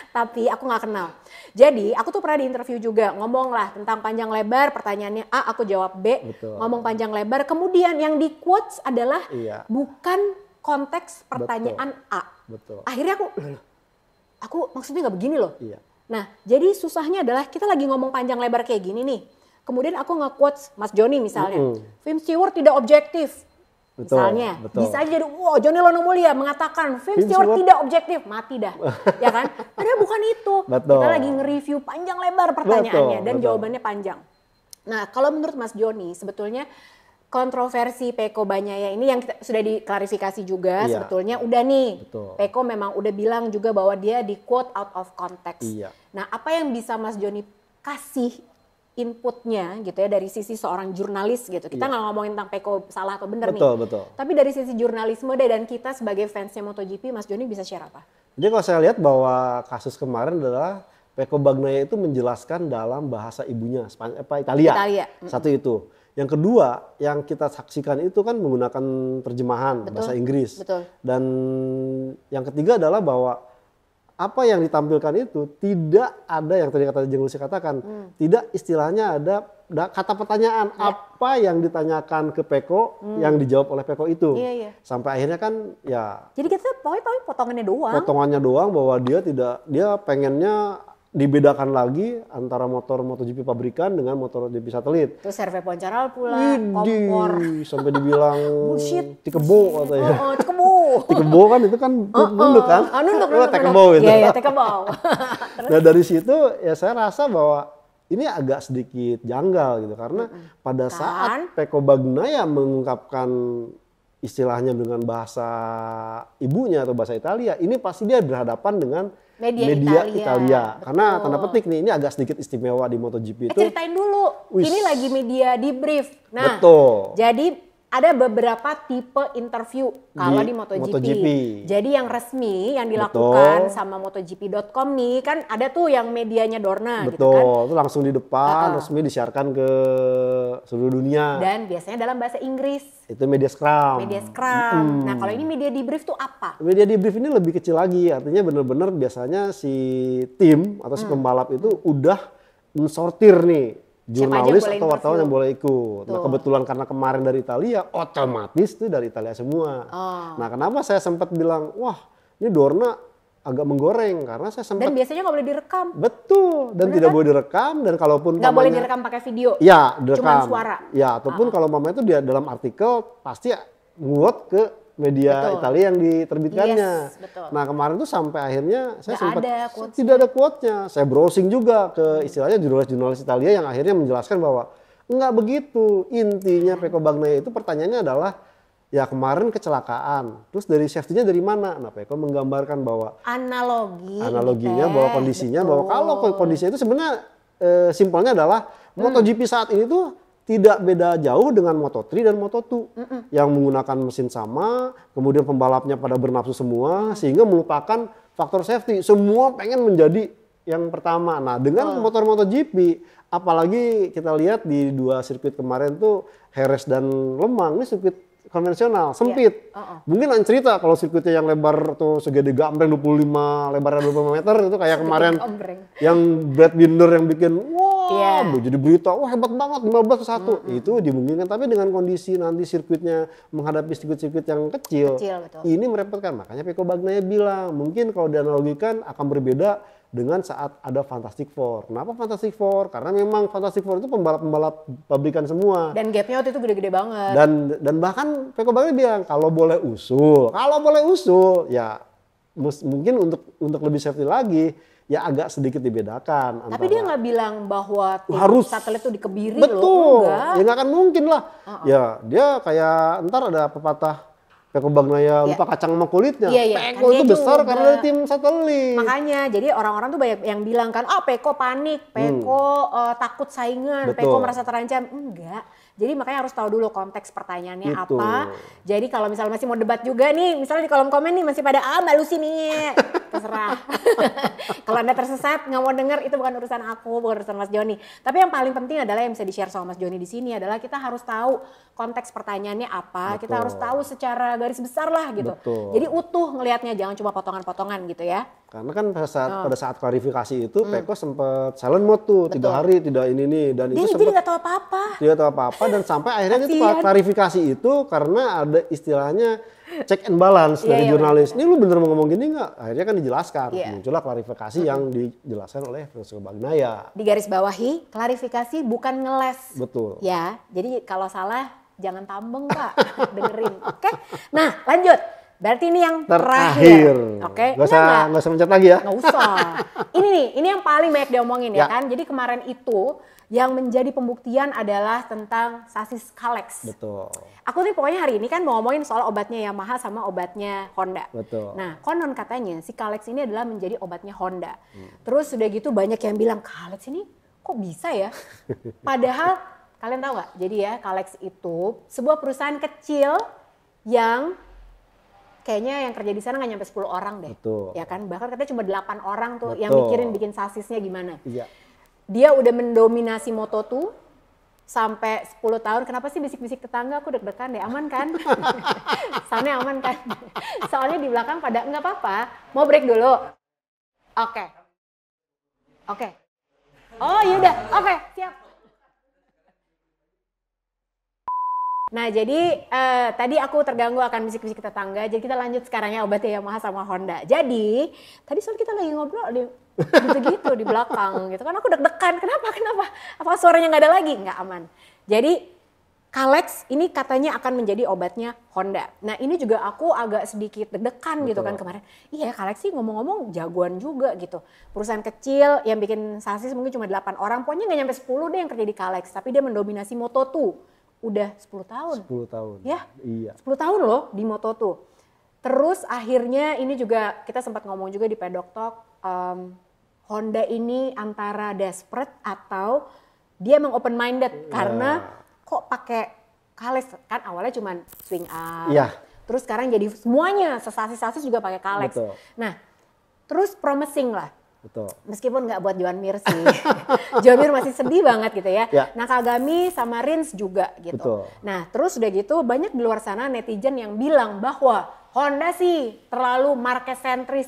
tapi aku nggak kenal. Jadi aku tuh pernah di interview juga, ngomong lah tentang panjang lebar, pertanyaannya A, aku jawab B, ngomong panjang lebar. Kemudian yang di quotes adalah bukan konteks pertanyaan A. Akhirnya aku maksudnya nggak begini loh. Nah jadi susahnya adalah kita lagi ngomong panjang lebar kayak gini nih. Kemudian aku nge-quotes Mas Joni misalnya, Fim Stewart tidak objektif. Misalnya, bisa aja jadi, wow Joni Lono Mulia mengatakan Fim Stewart tidak objektif, mati dah. Ya kan? Padahal bukan itu. Kita lagi nge-review panjang lebar pertanyaannya dan jawabannya panjang. Nah kalau menurut Mas Joni sebetulnya kontroversi Pecco Bagnaia ini yang sudah diklarifikasi juga sebetulnya udah nih. Pecco memang udah bilang juga bahwa dia di quote out of context. Nah apa yang bisa Mas Joni kasih inputnya gitu ya dari sisi seorang jurnalis gitu. Kita nggak ngomongin tentang Pecco salah atau benar nih. Tapi dari sisi jurnalisme dan kita sebagai fansnya MotoGP, Mas Joni bisa share apa? Jadi kalau saya lihat bahwa kasus kemarin adalah Pecco Bagnaia itu menjelaskan dalam bahasa ibunya, Italia. Satu itu. Yang kedua, yang kita saksikan itu kan menggunakan terjemahan bahasa Inggris. Dan yang ketiga adalah bahwa apa yang ditampilkan itu tidak ada yang tadi kata jurnalis katakan, tidak istilahnya ada kata pertanyaan apa yang ditanyakan ke Pecco yang dijawab oleh Pecco itu. Sampai akhirnya kan ya. Jadi kita pokoknya potongannya doang. Potongannya doang bahwa dia pengennya dibedakan lagi antara motor MotoGP pabrikan dengan motor MotoGP satelit. Terus servo poncaral pula, kompor. Sampai dibilang tikebo katanya. Tikebo. Tikebo kan itu kan nunduk kan? Nunduk. Tekebo gitu. Iya, tekebo. Nah dari situ ya saya rasa bahwa ini agak sedikit janggal gitu karena pada saat Pecco Bagnaia mengungkapkan istilahnya dengan bahasa ibunya atau bahasa Italia, ini pasti dia berhadapan dengan media Italia. Karena tanda petik nih, ini agak sedikit istimewa di MotoGP itu. Ceritain dulu, ini lagi media debrief. Nah, jadi ada beberapa tipe interview kalau di MotoGP. Jadi yang resmi yang dilakukan sama MotoGP.com nih kan ada tuh yang medianya Dorna gitu kan. Itu langsung di depan resmi disiarkan ke seluruh dunia. Dan biasanya dalam bahasa Inggris. Itu media scrum. Nah kalau ini media debrief tuh apa? Media debrief ini lebih kecil lagi, artinya benar-benar biasanya si tim atau si pembalap itu udah mensortir nih jurnalis atau wartawan yang boleh ikut. Nah kebetulan karena kemarin dari Italia, otomatis tuh dari Italia semua. Nah kenapa saya sempat bilang, wah ini Dorna agak menggoreng karena saya sempat. Dan biasanya nggak boleh direkam. Betul, dan tidak boleh direkam dan kalaupun nggak boleh direkam pakai video. Ya, direkam. Cuma suara. Ya, ataupun kalau mamanya itu dia dalam artikel pasti nguat ke media Italia yang diterbitkannya. Nah kemarin tuh sampai akhirnya saya sempat tidak ada quote-nya. Saya browsing juga ke istilahnya jurnalis-jurnalis Italia yang akhirnya menjelaskan bahwa enggak begitu. Intinya Pecco Bagnaia itu pertanyaannya adalah ya kemarin kecelakaan. Terus dari safety-nya dari mana? Nah Pecco menggambarkan bahwa analoginya bahwa kondisinya bahwa kalau kondisinya itu sebenarnya simpelnya adalah MotoGP saat ini tuh tidak beda jauh dengan Moto3 dan Moto2 yang menggunakan mesin sama, kemudian pembalapnya pada bernafsu semua sehingga melupakan faktor safety. Semua pengen menjadi yang pertama. Nah, dengan motor MotoGP, apalagi kita lihat di 2 sirkuit kemarin tuh Jerez dan Lemang, ini sirkuit konvensional, sempit. Mungkin lain cerita kalau sirkuitnya yang lebar tuh segede gambreng 25, lebarnya 25 meter itu kayak kemarin yang Brad Binder yang bikin jadi berita, wah hebat banget 15-1. Itu dimungkinkan, tapi dengan kondisi nanti sirkuitnya menghadapi sirkuit-sirkuit yang kecil betul. Ini merepotkan. Makanya Pecco Bagnaia bilang, mungkin kalau dianalogikan akan berbeda dengan saat ada Fantastic Four. Kenapa Fantastic Four? Karena memang Fantastic Four itu pembalap-pembalap pabrikan semua. Dan gapnya waktu itu gede-gede banget. Dan bahkan Pecco Bagnaia bilang kalau boleh usul ya mungkin untuk lebih safety lagi ya agak sedikit dibedakan. Tapi dia nggak bilang bahwa harus satelit itu dikebiri betul. Loh. Enggak. Ya nggak akan mungkin lah. Ya dia kayak ntar ada pepatah Pecco Bagnaia lupa kacang sama kulitnya. Pecco itu besar karena dari tim satelit. Makanya jadi orang-orang tuh banyak yang bilang kan, Pecco panik, Pecco takut saingan, Pecco merasa terancam. Enggak. Jadi makanya harus tahu dulu konteks pertanyaannya apa. Jadi kalau misalnya masih mau debat juga nih, misalnya di kolom komen nih masih pada Mbak Lucy nih, terserah. Kalau Anda tersesat nggak mau denger, itu bukan urusan aku, bukan urusan Mas Joni. Tapi yang paling penting adalah yang bisa di-share sama Mas Joni di sini adalah kita harus tahu konteks pertanyaannya apa. Kita harus tahu secara garis besar lah gitu. Jadi utuh ngelihatnya, jangan cuma potongan-potongan gitu ya. Karena kan pada saat klarifikasi itu Pecco sempat silent mode tuh 3 hari tidak ini dan dia itu jadi nggak tahu apa-apa. Dia tahu apa-apa dan sampai akhirnya itu klarifikasi itu karena ada istilahnya check and balance dari jurnalis. Ini lu bener mau ngomong gini nggak? Akhirnya kan dijelaskan. Muncullah klarifikasi yang dijelaskan oleh Pecco Bagnaia. Di garis bawahi, klarifikasi bukan ngeles. Betul. Ya, jadi kalau salah jangan tambeng Pak, dengerin. Oke? Nah lanjut. Berarti ini yang terakhir. Oke. Nggak usah mencet lagi ya. Nggak usah. Ini yang paling banyak diomongin ya kan. Jadi kemarin itu yang menjadi pembuktian adalah tentang sasis Kalex. Betul. Aku nih pokoknya hari ini kan mau ngomongin soal obatnya Yamaha sama obatnya Honda. Betul. Nah konon katanya si Kalex ini adalah menjadi obatnya Honda. Terus udah gitu banyak yang bilang Kalex ini kok bisa ya? Padahal kalian tahu nggak? Jadi ya Kalex itu sebuah perusahaan kecil yang kayaknya yang kerja di sana nggak nyampe 10 orang deh. Betul. Ya kan, bahkan katanya cuma 8 orang tuh Betul. yang mikirin bikin sasisnya gimana. Iya. Dia udah mendominasi Moto2 sampai 10 tahun. Kenapa sih bisik-bisik tetangga? Aku deg-degan deh, aman kan? Soalnya aman kan? Soalnya di belakang pada nggak apa-apa. Mau break dulu? Oke. Oh yaudah, oke, siap. Nah jadi tadi aku terganggu akan bisik-bisik tetangga, jadi kita lanjut sekarang ya obatnya Yamaha sama Honda. Jadi tadi soal kita lagi ngobrol gitu-gitu di belakang gitu kan, aku deg-degan, kenapa? Apa suaranya nggak ada lagi? Nggak aman. Jadi Kalex ini katanya akan menjadi obatnya Honda. Nah ini juga aku agak sedikit deg-degan gitu kan kemarin. Iya Kalex sih ngomong-ngomong jagoan juga gitu. Perusahaan kecil yang bikin sasis mungkin cuma 8 orang, pokoknya nggak nyampe 10 deh yang kerja di Kalex. Tapi dia mendominasi Moto2. Udah 10 tahun. 10 tahun. Ya, iya. 10 tahun loh di Moto2. Terus akhirnya ini juga kita sempat ngomong juga di Pedok Talk, Honda ini antara desperate atau dia emang open minded karena kok pakai Kalex kan awalnya cuma swing up. Iya. Terus sekarang jadi semuanya sasis-sasis juga pakai Kalex. Betul. Nah, terus promising lah. Betul. Meskipun nggak buat Joan Mir sih. Joan Mir masih sedih banget gitu ya. Nakagami sama Rins juga gitu. Betul. Nah terus udah gitu banyak di luar sana netizen yang bilang bahwa Honda sih terlalu Marquez sentris.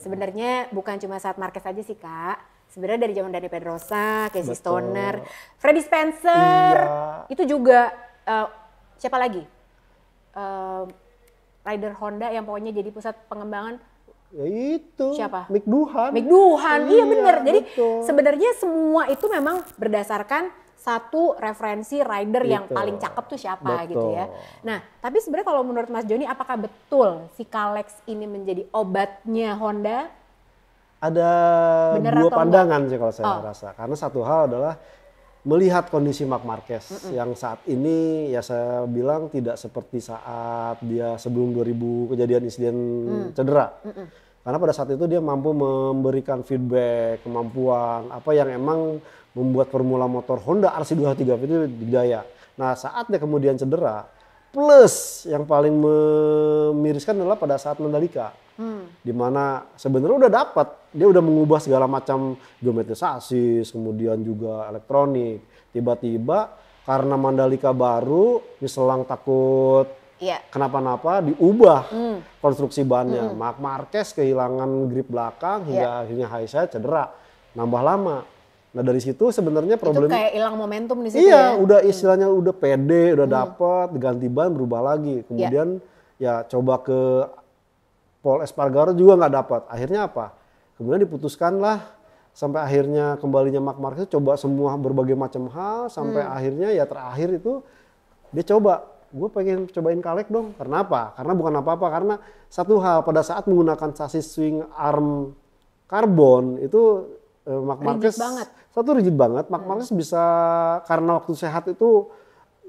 Sebenarnya bukan cuma saat Marquez aja sih Kak. Sebenarnya dari zaman Dani Pedrosa, Casey Stoner, Freddie Spencer, itu juga siapa lagi? Rider Honda yang pokoknya jadi pusat pengembangan. Ya itu. Siapa? Mick Doohan. Iya bener. Jadi sebenarnya semua itu memang berdasarkan satu referensi rider yang paling cakep tuh siapa gitu ya. Nah tapi sebenarnya kalau menurut Mas Joni apakah betul si Kalex ini menjadi obatnya Honda? Ada dua pandangan sih kalau saya rasa. Karena satu hal adalah melihat kondisi Marc Marquez yang saat ini ya saya bilang tidak seperti saat dia sebelum 2000 kejadian insiden cedera. Karena pada saat itu dia mampu memberikan feedback, kemampuan, apa yang emang membuat formula motor Honda RC235 itu didaya. Nah saat dia kemudian cedera, plus yang paling memiriskan adalah pada saat Mandalika. Dimana sebenarnya udah dapat, dia udah mengubah segala macam geometri sasis, kemudian juga elektronik. Tiba-tiba karena Mandalika baru, diselang takut kenapa-napa, diubah konstruksi bannya. Marc Marquez kehilangan grip belakang hingga akhirnya high side cedera, nambah lama. Nah dari situ sebenarnya problem itu kayak hilang momentum di situ ya. Udah istilahnya udah pede, udah dapat, ganti ban berubah lagi. Kemudian ya coba ke Paul Espargaro juga nggak dapat. Akhirnya apa? Kemudian diputuskanlah sampai akhirnya kembalinya Marc Marquez coba semua berbagai macam hal sampai akhirnya ya terakhir itu dia coba, gue pengen cobain Kalek dong. Karena apa? Karena bukan apa-apa, karena satu hal pada saat menggunakan sasis swing arm karbon itu Marc Marquez rigid banget. Marc Marquez bisa karena waktu sehat itu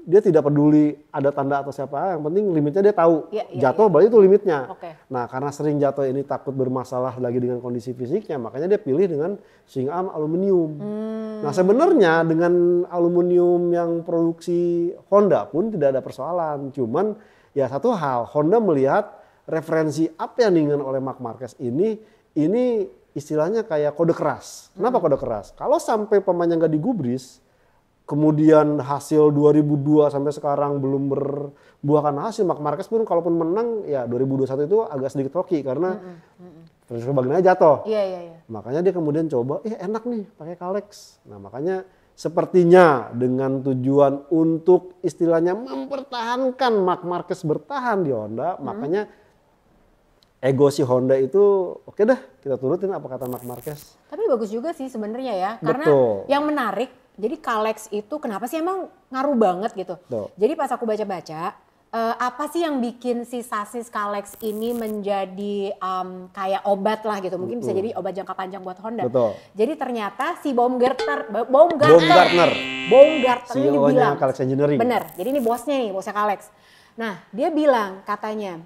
dia tidak peduli ada tanda atau siapa, yang penting limitnya dia tahu. Jatuh berarti itu limitnya. Nah karena sering jatuh ini takut bermasalah lagi dengan kondisi fisiknya, makanya dia pilih dengan swing arm aluminium. Nah sebenarnya dengan aluminium yang produksi Honda pun tidak ada persoalan. Cuman ya satu hal, Honda melihat referensi apa yang diinginkan oleh Marc Marquez ini istilahnya kayak kode keras. Kenapa kode keras? Kalau sampai pemainnya nggak digubris, kemudian hasil 2002 sampai sekarang belum berbuahkan hasil, Marc Marquez pun kalaupun menang ya 2021 itu agak sedikit hoki karena Francisco Bagnaia jatuh. Makanya dia kemudian coba, enak nih pakai Kalex. Nah makanya sepertinya dengan tujuan untuk istilahnya mempertahankan Marc Marquez bertahan di Honda, makanya ego si Honda itu oke dah kita turutin apa kata Marc Marquez. Tapi bagus juga sih sebenarnya ya, karena yang menarik, jadi Kalex itu kenapa sih emang ngaruh banget gitu. Jadi pas aku baca-baca, apa sih yang bikin si sasis Kalex ini menjadi kayak obat lah gitu, mungkin bisa jadi obat jangka panjang buat Honda. Jadi ternyata si Baumgartner ini dibilang, Kalex Engineering. Bener, jadi ini bosnya Kalex. Nah dia bilang katanya,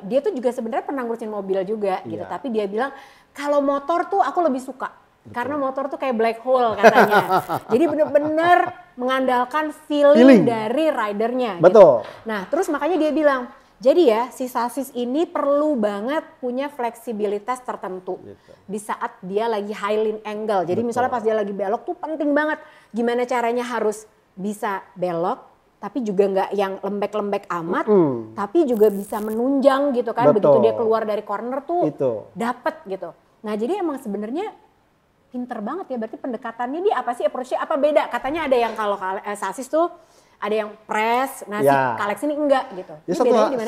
dia tuh juga sebenarnya pernah ngurusin mobil juga gitu, tapi dia bilang kalau motor tuh aku lebih suka. Karena motor tuh kayak black hole katanya. Jadi bener-bener mengandalkan feeling dari ridernya. Betul. Gitu. Nah terus makanya dia bilang, jadi ya si sasis ini perlu banget punya fleksibilitas tertentu. Di saat dia lagi high lean angle. Jadi misalnya pas dia lagi belok tuh penting banget. Gimana caranya harus bisa belok, tapi juga nggak yang lembek-lembek amat. Tapi juga bisa menunjang gitu kan. Begitu dia keluar dari corner tuh dapet gitu. Nah jadi emang sebenarnya pinter banget ya, berarti pendekatannya dia apa sih, approach-nya apa beda? Katanya ada yang kalau sasis tuh ada yang press, nah si Kalex ini enggak gitu. Ya,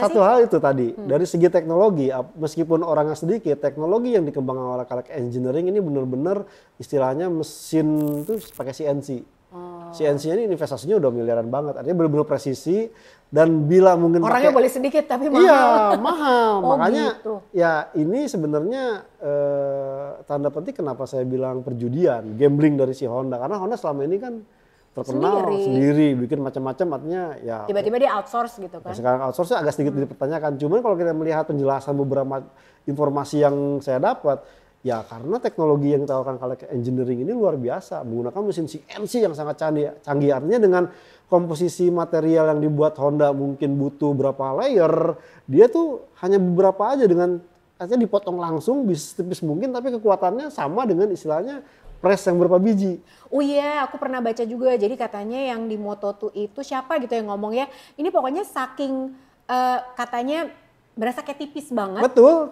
satu hal itu tadi, dari segi teknologi, meskipun orangnya sedikit, teknologi yang dikembangkan oleh Kalex Engineering ini benar-benar istilahnya mesin itu pakai CNC. CNC ini investasinya udah miliaran banget, artinya benar-benar presisi dan bila mungkin orangnya boleh sedikit tapi mahal. Iya mahal, makanya gitu. Ya ini sebenarnya tanda petik kenapa saya bilang perjudian, gambling dari si Honda, karena Honda selama ini kan terkenal sendiri bikin macam-macam, artinya ya tiba-tiba dia outsource gitu kan. Sekarang outsource agak sedikit dipertanyakan, cuman kalau kita melihat penjelasan beberapa informasi yang saya dapat, ya karena teknologi yang ditawarkan Kalex Engineering ini luar biasa, menggunakan mesin CNC yang sangat canggih. Artinya dengan komposisi material yang dibuat Honda mungkin butuh berapa layer, dia tuh hanya beberapa aja dengan artinya dipotong langsung tipis mungkin, tapi kekuatannya sama dengan istilahnya press yang berapa biji. Oh iya, aku pernah baca juga, jadi katanya yang di Moto2 itu siapa gitu yang ngomong ya, ini pokoknya saking katanya berasa kayak tipis banget. Betul,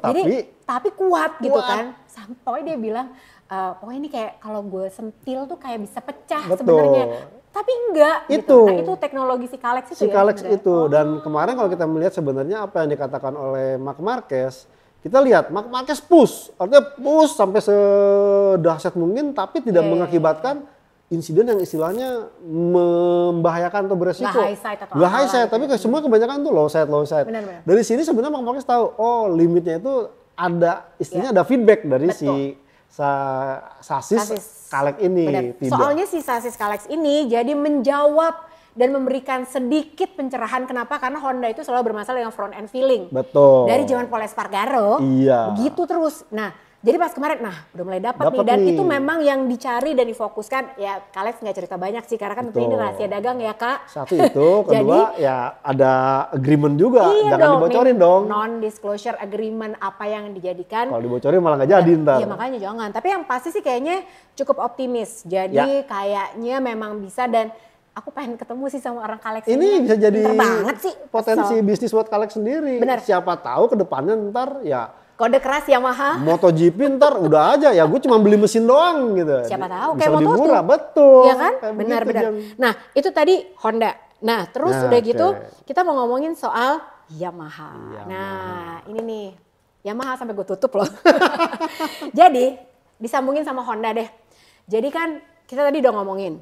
tapi kuat gitu kan. Sampai dia bilang, pokoknya ini kayak kalau gue sentil tuh kayak bisa pecah sebenarnya. Tapi enggak gitu. Nah itu teknologi si Kalex itu Dan kemarin kalau kita melihat sebenarnya apa yang dikatakan oleh Marc Marquez, kita lihat Marc Marquez push, artinya push sampai sedahsyat mungkin, tapi tidak mengakibatkan insiden yang istilahnya membahayakan atau beresiko. Nggak high side, tapi semua kebanyakan tuh low side. Benar. Dari sini sebenarnya Marc Marquez tahu, limitnya itu ada, istilahnya ada feedback dari si sasis Kalex ini. Soalnya si sasis Kalex ini jadi menjawab dan memberikan sedikit pencerahan. Kenapa? Karena Honda itu selalu bermasalah dengan front end feeling. Betul. Dari zaman Paul Espargaro, begitu terus. Nah, Jadi pas kemarin, nah udah mulai dapat nih. Dan itu memang yang dicari dan difokuskan. Ya Kalex nggak cerita banyak sih, karena kan tentunya ini rahasia dagang ya Kak. Satu itu, kedua ya ada agreement juga. Iya jangan dibocorin dong. Non-disclosure agreement apa yang dijadikan. Kalau dibocorin malah nggak jadi ntar. Iya makanya jangan. Tapi yang pasti sih kayaknya cukup optimis. Jadi kayaknya memang bisa, dan aku pengen ketemu sih sama orang Kalex ini. Bisa jadi banget sih. Potensi bisnis buat Kalex sendiri. Bener. Siapa tahu ke depannya ntar ya. Kode keras Yamaha. MotoGP ntar udah aja ya, gue cuma beli mesin doang gitu. Siapa tahu bisa kayak lebih Moto2. murah, betul. Iya kan? Benar-benar. Nah itu tadi Honda. Nah terus udah gitu kita mau ngomongin soal Yamaha. Nah ini nih Yamaha sampai gue tutup loh. Jadi disambungin sama Honda deh. Jadi kan kita tadi udah ngomongin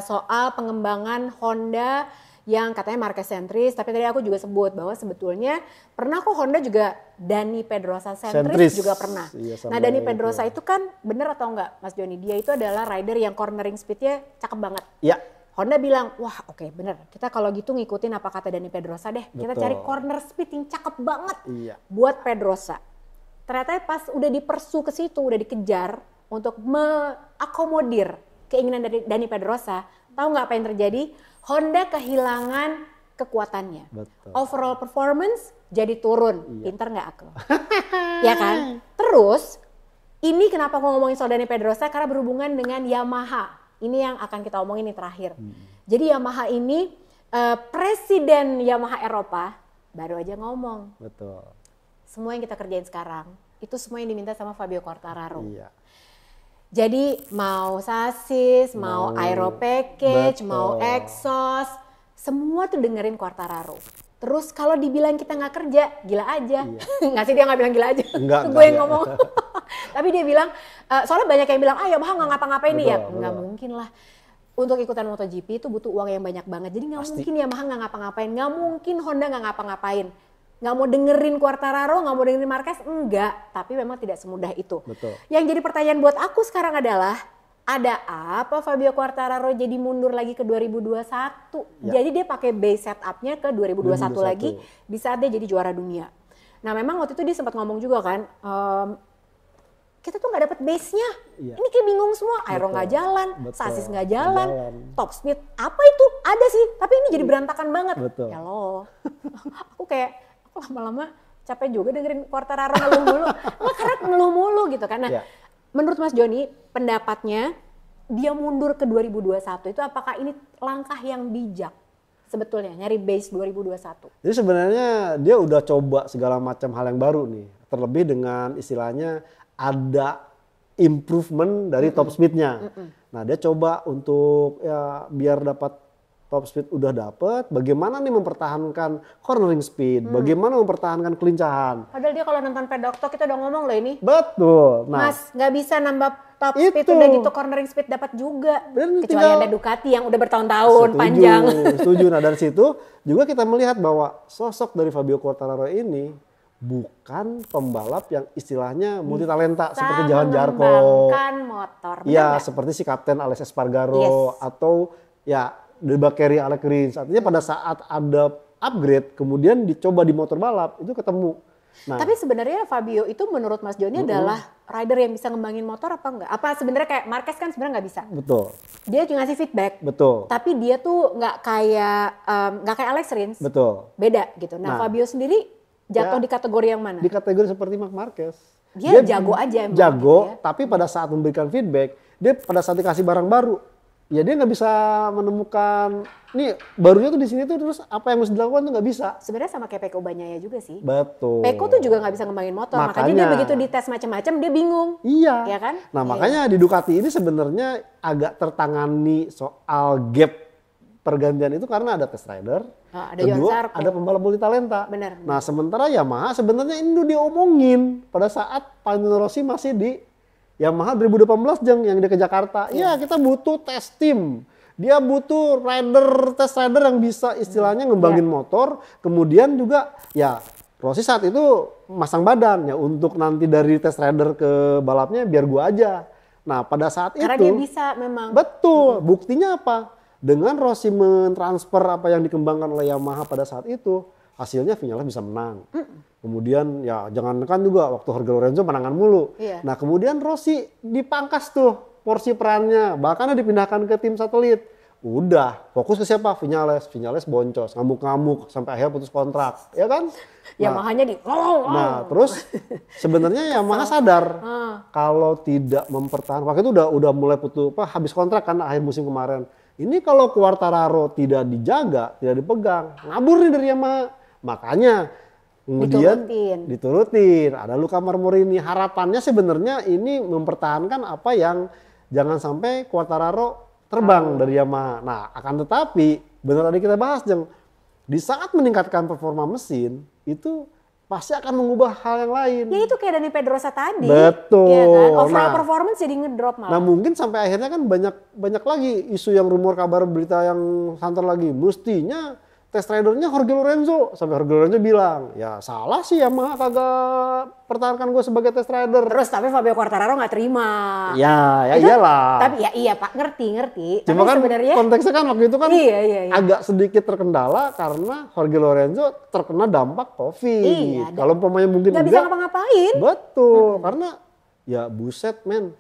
soal pengembangan Honda yang katanya market sentris, tapi tadi aku juga sebut bahwa sebetulnya pernah kok Honda juga Dani Pedrosa sentris juga pernah. Iya, nah Dani Pedrosa itu kan bener atau enggak Mas Joni, dia itu adalah rider yang cornering speednya cakep banget. Iya. Honda bilang, wah oke, bener, kita kalau gitu ngikutin apa kata Dani Pedrosa deh. Kita cari corner speed yang cakep banget buat Pedrosa. Ternyata pas udah dipersu ke situ, udah dikejar untuk mengakomodir keinginan dari Dani Pedrosa, tahu nggak apa yang terjadi? Honda kehilangan kekuatannya. Betul. Overall performance jadi turun. Pinter nggak aku? Ya kan? Terus, ini kenapa aku ngomongin soal Dani Pedrosa? Karena berhubungan dengan Yamaha. Ini yang akan kita omongin nih terakhir. Jadi Yamaha ini, Presiden Yamaha Eropa baru aja ngomong. Betul. Semua yang kita kerjain sekarang, itu semua yang diminta sama Fabio Quartararo. Iya. Jadi mau sasis, mau aero package, mau exhaust, semua tuh dengerin Quartararo. Terus kalau dibilang kita nggak kerja, gila aja. Nggak sih, dia nggak bilang gila aja. Gue yang ngomong. Tapi dia bilang, soalnya banyak yang bilang, Yamaha nggak ngapa-ngapain nih ya. Nggak mungkin lah. Untuk ikutan MotoGP itu butuh uang yang banyak banget. Jadi nggak mungkin Yamaha nggak ngapa-ngapain. Nggak mungkin Honda nggak ngapa-ngapain. Nggak mau dengerin Quartararo, nggak mau dengerin Marquez, enggak. Tapi memang tidak semudah itu. Betul. Yang jadi pertanyaan buat aku sekarang adalah, ada apa Fabio Quartararo jadi mundur lagi ke 2021? Jadi dia pakai base setupnya ke 2021 lagi, di saat dia jadi juara dunia. Nah memang waktu itu dia sempat ngomong juga kan, kita tuh nggak dapet base-nya. Ini kayak bingung semua, aero nggak jalan, sasis nggak jalan, top speed apa itu? Ada sih, tapi ini jadi berantakan banget. Ya loh, aku kayak, lama-lama capek juga dengerin Quartararo ngeluh mulu. Nggak, karena ngeluh mulu gitu kan. Nah, menurut Mas Joni, pendapatnya dia mundur ke 2021 itu apakah ini langkah yang bijak sebetulnya nyari base 2021? Jadi sebenarnya dia udah coba segala macam hal yang baru nih. Terlebih dengan istilahnya ada improvement dari top speednya. Nah dia coba untuk ya biar dapat top speed udah dapet, bagaimana nih mempertahankan cornering speed, bagaimana mempertahankan kelincahan. Padahal dia kalau nonton Pedok Talk kita udah ngomong loh ini. Betul. Nah, Mas nggak bisa nambah top speed udah gitu cornering speed dapat juga. Kecuali ada Ducati yang udah bertahun-tahun panjang. Setuju. Nah dari situ juga kita melihat bahwa sosok dari Fabio Quartararo ini bukan pembalap yang istilahnya multi talenta seperti Johan Zarco. Mengembangkan motor. Iya, seperti si Kapten Alex Espargaro atau ya The Bakeri Alex Rins. Artinya pada saat ada upgrade kemudian dicoba di motor balap itu ketemu. Nah, tapi sebenarnya Fabio itu menurut Mas Joni adalah rider yang bisa ngembangin motor apa enggak? Apa sebenarnya kayak Marquez kan sebenarnya nggak bisa? Betul. Dia cuma ngasih feedback. Betul. Tapi dia tuh nggak kayak Alex Rins. Betul. Beda gitu. Nah Fabio sendiri jatuh di kategori yang mana? Di kategori seperti Marc Marquez. Dia jago aja emang. Jago, gitu ya. tapi pada saat memberikan feedback, dia pada saat dikasih barang baru, ya dia nggak bisa menemukan, nih barunya tuh di sini tuh terus apa yang harus dilakukan tuh nggak bisa. Sebenarnya sama kayak Peko Bagnaia juga sih. Betul. Peko tuh juga nggak bisa ngembangin motor, makanya dia begitu dites macam-macam dia bingung. Iya. Ya kan? Nah makanya di Ducati ini sebenarnya agak tertangani soal gap pergantian itu karena ada test rider, kedua ada pembalap multi talenta. Benar. Nah sementara Yamaha sebenarnya ini udah diomongin pada saat Valentino Rossi masih di Yamaha 2018 yang dia ke Jakarta. Ya kita butuh test team. Dia butuh test rider yang bisa istilahnya ngembangin motor. Kemudian juga ya Rossi saat itu masang badan ya untuk nanti dari test rider ke balapnya biar gua aja. Nah pada saat karena itu. Karena dia bisa memang. Betul. Buktinya apa? Dengan Rossi mentransfer apa yang dikembangkan oleh Yamaha pada saat itu. hasilnya Vinales bisa menang. Kemudian ya jangankan juga waktu Jorge Lorenzo menangan mulu. Nah kemudian Rossi dipangkas tuh porsi perannya, bahkan dipindahkan ke tim satelit. Udah, fokus ke siapa? Vinales boncos, ngamuk-ngamuk sampai akhirnya putus kontrak, ya kan? Yamaha-nya di Nah, terus sebenarnya Yamaha sadar kalau tidak mempertahankan, waktu itu udah mulai habis kontrak kan akhir musim kemarin. Ini kalau Quartararo tidak dijaga, tidak dipegang, ngabur nih dari Yamaha. Makanya kemudian diturutin. Ada Luca Marmorini. Harapannya sebenarnya ini mempertahankan apa yang jangan sampai Quartararo terbang dari Yamaha. Nah, akan tetapi benar tadi kita bahas, Jeng, di saat meningkatkan performa mesin itu pasti akan mengubah hal yang lain. Ya itu kayak Dani Pedrosa tadi. Betul. Ya kan? Overall performance jadi ngedrop malah. Nah mungkin sampai akhirnya kan banyak lagi isu yang rumor kabar berita yang santer lagi. Mestinya test ridernya Jorge Lorenzo. Sampai Jorge Lorenzo bilang, ya salah sih Yamaha kagak pertahankan gue sebagai test rider. Terus tapi Fabio Quartararo gak terima. Ya iyalah. Tapi ya iya Pak, ngerti. Cuma tapi kan sebenarnya konteksnya kan waktu itu kan iya. agak sedikit terkendala karena Jorge Lorenzo terkena dampak COVID. Iya, kalau pemain mungkin gak bisa ngapa-ngapain. Betul, karena ya buset men.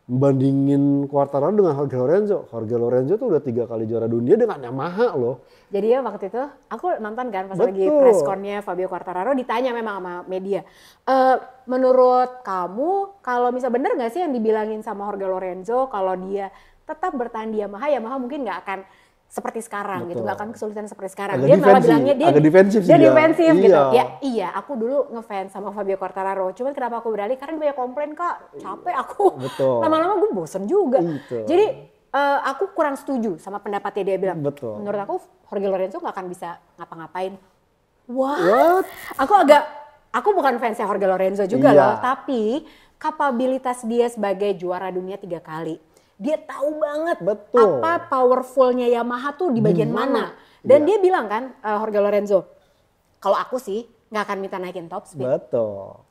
Membandingin Quartararo dengan Jorge Lorenzo tuh udah 3 kali juara dunia dengan Yamaha loh. Jadi ya waktu itu aku nonton kan pas lagi press con-nya Fabio Quartararo, ditanya memang sama media. Menurut kamu kalau misal bener gak sih yang dibilangin sama Jorge Lorenzo kalau dia tetap bertahan di Yamaha mungkin gak akan seperti sekarang gitu, gak akan kesulitan seperti sekarang. Dia malah bilangnya dia defensif gitu. Ya iya, aku dulu ngefans sama Fabio Quartararo. Cuman kenapa aku beralih? Karena banyak komplain Kak, capek aku. Lama-lama gue bosen juga. Jadi aku kurang setuju sama pendapatnya dia bilang. Menurut aku Jorge Lorenzo gak akan bisa ngapa-ngapain. What? Aku bukan fansnya Jorge Lorenzo juga loh, tapi kapabilitas dia sebagai juara dunia 3 kali. Dia tahu banget apa powerfulnya Yamaha tuh di bagian mana. Dan dia bilang kan, Jorge Lorenzo, kalau aku sih nggak akan minta naikin top speed.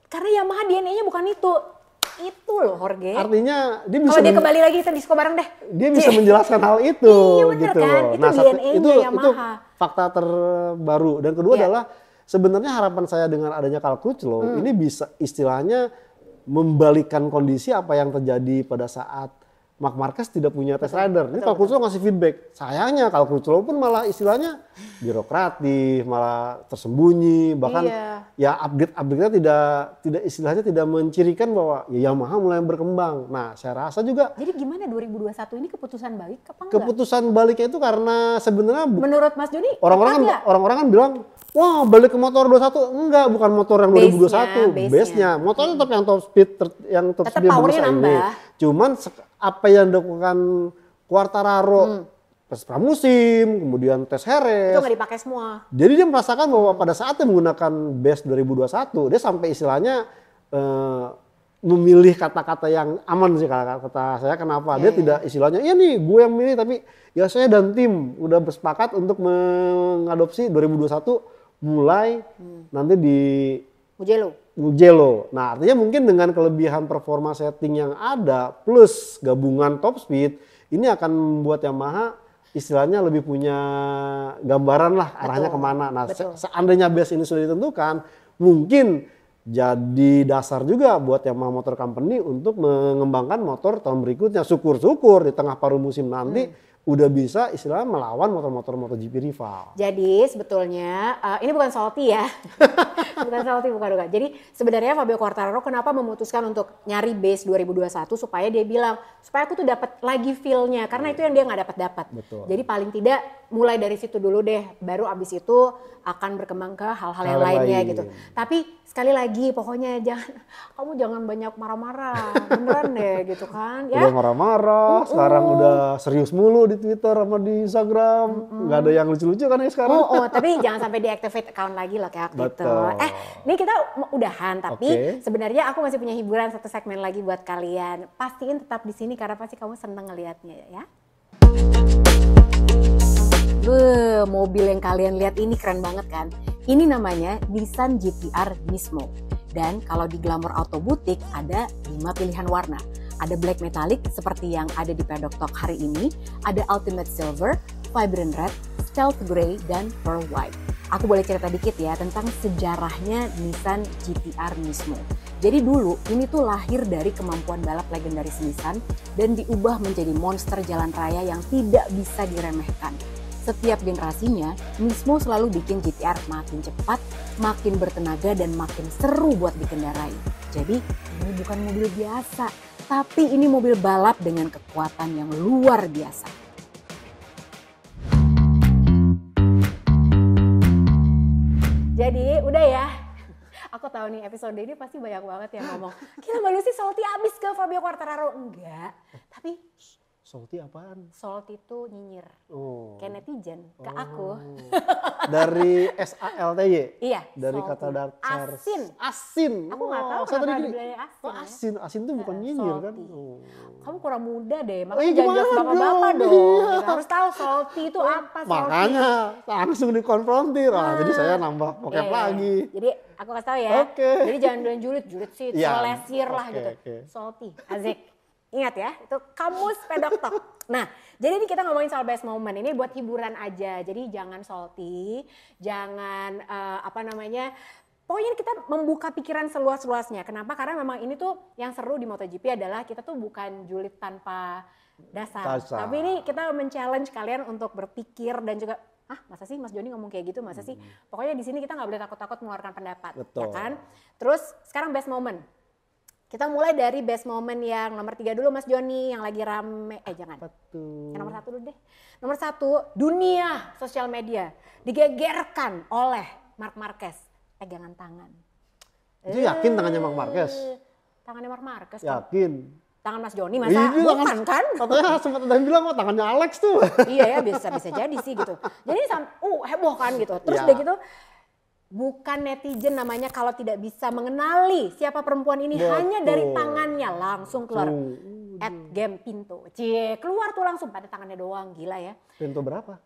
Karena Yamaha DNA-nya bukan itu. Itu loh Jorge. Artinya dia bisa. Kalau dia kembali lagi kita disco bareng deh. Dia bisa menjelaskan hal itu. Iya bener gitu kan, itu DNA-nya Yamaha. Itu fakta terbaru. Dan kedua adalah sebenarnya harapan saya dengan adanya Cal Crutchlow ini bisa istilahnya membalikkan kondisi apa yang terjadi pada saat Marc Marquez tidak punya test rider. Ini Cal Crutchlow ngasih feedback. Sayangnya Cal Crutchlow pun malah istilahnya birokratif, malah tersembunyi, bahkan ya update-nya tidak istilahnya tidak mencirikan bahwa ya Yamaha mulai berkembang. Nah, saya rasa juga. Jadi gimana 2021 ini keputusan balik apa enggak? Keputusan baliknya itu karena sebenarnya menurut Mas Joni orang-orang kan bilang, wah balik ke motor 21. Enggak, bukan motor yang 2021. Base-nya. Motornya tetap yang top speed yang top speed powernya nambah. Cuman apa yang dilakukan Quartararo tes pramusim, kemudian tes Jerez. Itu nggak dipakai semua. Jadi dia merasakan bahwa pada saat dia menggunakan base 2021, dia sampai istilahnya memilih kata-kata yang aman sih kata saya. Kenapa? Dia tidak istilahnya, iya nih gue yang milih, tapi ya saya dan tim udah bersepakat untuk mengadopsi 2021 mulai nanti di Mugello. Nah artinya mungkin dengan kelebihan performa setting yang ada plus gabungan top speed, ini akan membuat Yamaha istilahnya lebih punya gambaran lah arahnya kemana. Nah seandainya base ini sudah ditentukan, mungkin jadi dasar juga buat Yamaha Motor Company untuk mengembangkan motor tahun berikutnya. Syukur-syukur di tengah paruh musim nanti udah bisa istilahnya melawan motor-motor MotoGP rival. Jadi sebetulnya ini bukan salty ya. Bukan. Jadi sebenarnya Fabio Quartararo kenapa memutuskan untuk nyari base 2021 supaya dia bilang supaya aku tuh dapat lagi feel-nya, karena itu yang dia nggak dapat. Jadi paling tidak mulai dari situ dulu deh, baru abis itu akan berkembang ke hal-hal yang lainnya gitu. Tapi sekali lagi pokoknya kamu jangan banyak marah-marah, beneran deh gitu kan. Ya. Udah marah-marah, sekarang udah serius mulu di Twitter sama di Instagram, nggak ada yang lucu-lucu kan ya sekarang. Tapi jangan sampai deactivate account lagi loh kayak gitu. Ini kita udahan, tapi sebenarnya aku masih punya hiburan satu segmen lagi buat kalian. Pastiin tetap di sini karena pasti kamu seneng ngelihatnya ya. Mobil yang kalian lihat ini keren banget kan? Ini namanya Nissan GT-R Nismo. Dan kalau di Glamour Auto Boutique ada 5 pilihan warna. Ada black metallic seperti yang ada di Pedok Talk hari ini, ada ultimate silver, vibrant red, stealth gray, dan pearl white. Aku boleh cerita dikit ya tentang sejarahnya Nissan GT-R Nismo. Jadi dulu ini tuh lahir dari kemampuan balap legendaris Nissan dan diubah menjadi monster jalan raya yang tidak bisa diremehkan. Setiap generasinya, Nismo selalu bikin GT-R makin cepat, makin bertenaga dan makin seru buat dikendarai. Jadi ini bukan mobil biasa, tapi ini mobil balap dengan kekuatan yang luar biasa. Jadi udah ya, aku tahu nih episode ini pasti banyak banget yang ngomong, gila Mbak Lucy salty abis ke Fabio Quartararo. Enggak, tapi salty apaan? salty itu nyinyir, kayak netizen ke aku. Dari SALTY? Iya, dari salty. kata dasar Asin. Asin. Aku nggak tahu kenapa dibilangnya asin. Asin, asin tuh bukan nyinyir kan? Kamu kurang muda deh, makanya jangan jawab bapak-bapak dong. Kita harus tahu salty itu apa. Makanya langsung dikonfrontir. Jadi saya nambah pocket lagi. Jadi aku kasih tahu ya. Jadi jangan bilang julid sih, selesir lah gitu. Salty, Azek. Ingat ya, itu kamus pedok tok. Nah, jadi ini kita ngomongin soal best moment. Ini buat hiburan aja. Jadi jangan salty, jangan pokoknya kita membuka pikiran seluas-luasnya. Kenapa? Karena memang ini tuh yang seru di MotoGP adalah kita tuh bukan julid tanpa dasar. Tapi ini kita men-challenge kalian untuk berpikir dan juga masa sih Mas Joni ngomong kayak gitu, masa sih? Pokoknya di sini kita nggak boleh takut-takut mengeluarkan pendapat. Betul. Ya kan? Terus sekarang best moment. Kita mulai dari best moment yang nomor 3 dulu Mas Joni, yang lagi rame. Jangan. Betul. Yang nomor 1 dulu deh. Nomor 1, dunia sosial media digegerkan oleh Marc Marquez. Pegangan tangan. Itu yakin tangannya Marc Marquez? Tangannya Marc Marquez. Yakin. Tangan Mas Joni masa bukan kan? Katanya sempat ada yang bilang tangannya Alex tuh. Iya ya, bisa jadi sih gitu. Jadi heboh kan gitu. Terus udah gitu, bukan netizen namanya kalau tidak bisa mengenali siapa perempuan ini. Betul. Hanya dari tangannya langsung keluar. @game Pinto. Keluar tuh langsung pada tangannya doang, gila ya. Pintu berapa?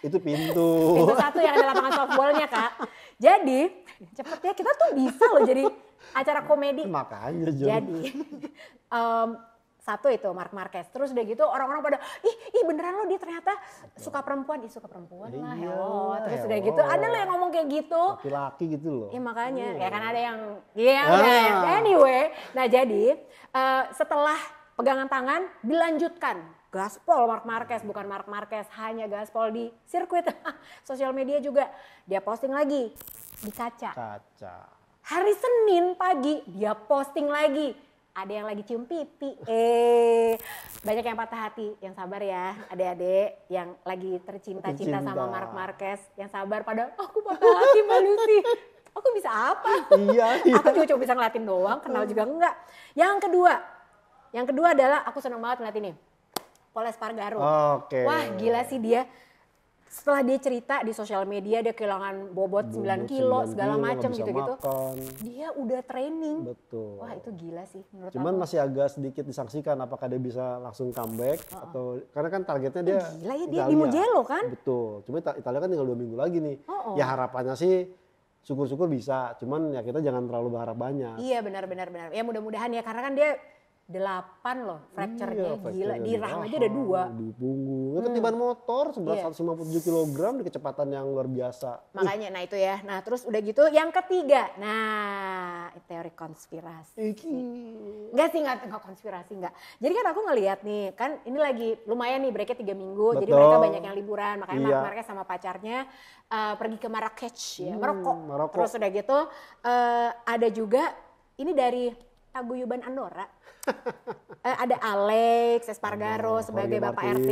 Itu pintu. Pintu 1 yang ada lapangan softballnya Kak. Jadi cepet ya, kita tuh bisa loh jadi acara komedi. Makanya Jadi 1 itu Marc Marquez. Terus udah gitu orang-orang pada ih beneran lo dia ternyata suka perempuan. Suka perempuan lah, hello. Terus udah gitu ada lo yang ngomong kayak gitu. Laki-laki gitu loh. Makanya ya kan ada yang anyway. Nah jadi setelah pegangan tangan dilanjutkan. Gaspol Marc Marquez, bukan Marc Marquez hanya gaspol di sirkuit. Sosial media juga dia posting lagi di kaca. Hari Senin pagi dia posting lagi. Ada yang lagi cium pipi. Banyak yang patah hati. Yang sabar ya adik-adik yang lagi tercinta-cinta sama Marc Marquez. Yang sabar pada aku patah hati Mbak Lucy. Aku bisa apa? Iya. Aku juga cuma bisa ngeliatin doang, kenal juga enggak. Yang kedua adalah aku senang banget ngeliat ini. Pol Espargaro. Wah gila sih dia. Setelah dia cerita di sosial media dia kehilangan bobot 9 kilo segala macam gitu-gitu. Dia udah training. Betul. Wah itu gila sih menurut Cuman aku. masih agak sedikit disangsikan apakah dia bisa langsung comeback atau karena kan targetnya dia gila ya dia di Mugello kan. Betul. Cuma Italia kan tinggal 2 minggu lagi nih. Ya harapannya sih syukur-syukur bisa. Cuman ya kita jangan terlalu berharap banyak. Iya benar. Ya mudah-mudahan ya karena kan dia 8 loh fracture-nya, gila. Di rahang aja ada 2. Di punggung. Ketiban motor seberat 157 kg di kecepatan yang luar biasa. Makanya, nah itu ya. Nah terus udah gitu yang ketiga. Nah teori konspirasi. Enggak sih, enggak konspirasi, enggak. Jadi kan aku ngelihat nih, kan ini lagi lumayan nih breaknya 3 minggu. Betul. Jadi mereka banyak yang liburan. Makanya Marc Marquez sama pacarnya pergi ke Marrakech ya, Maroko. Terus udah gitu ada juga, ini dari Paguyuban Andorra. Ada Alex Espargaro sebagai Bapak RT,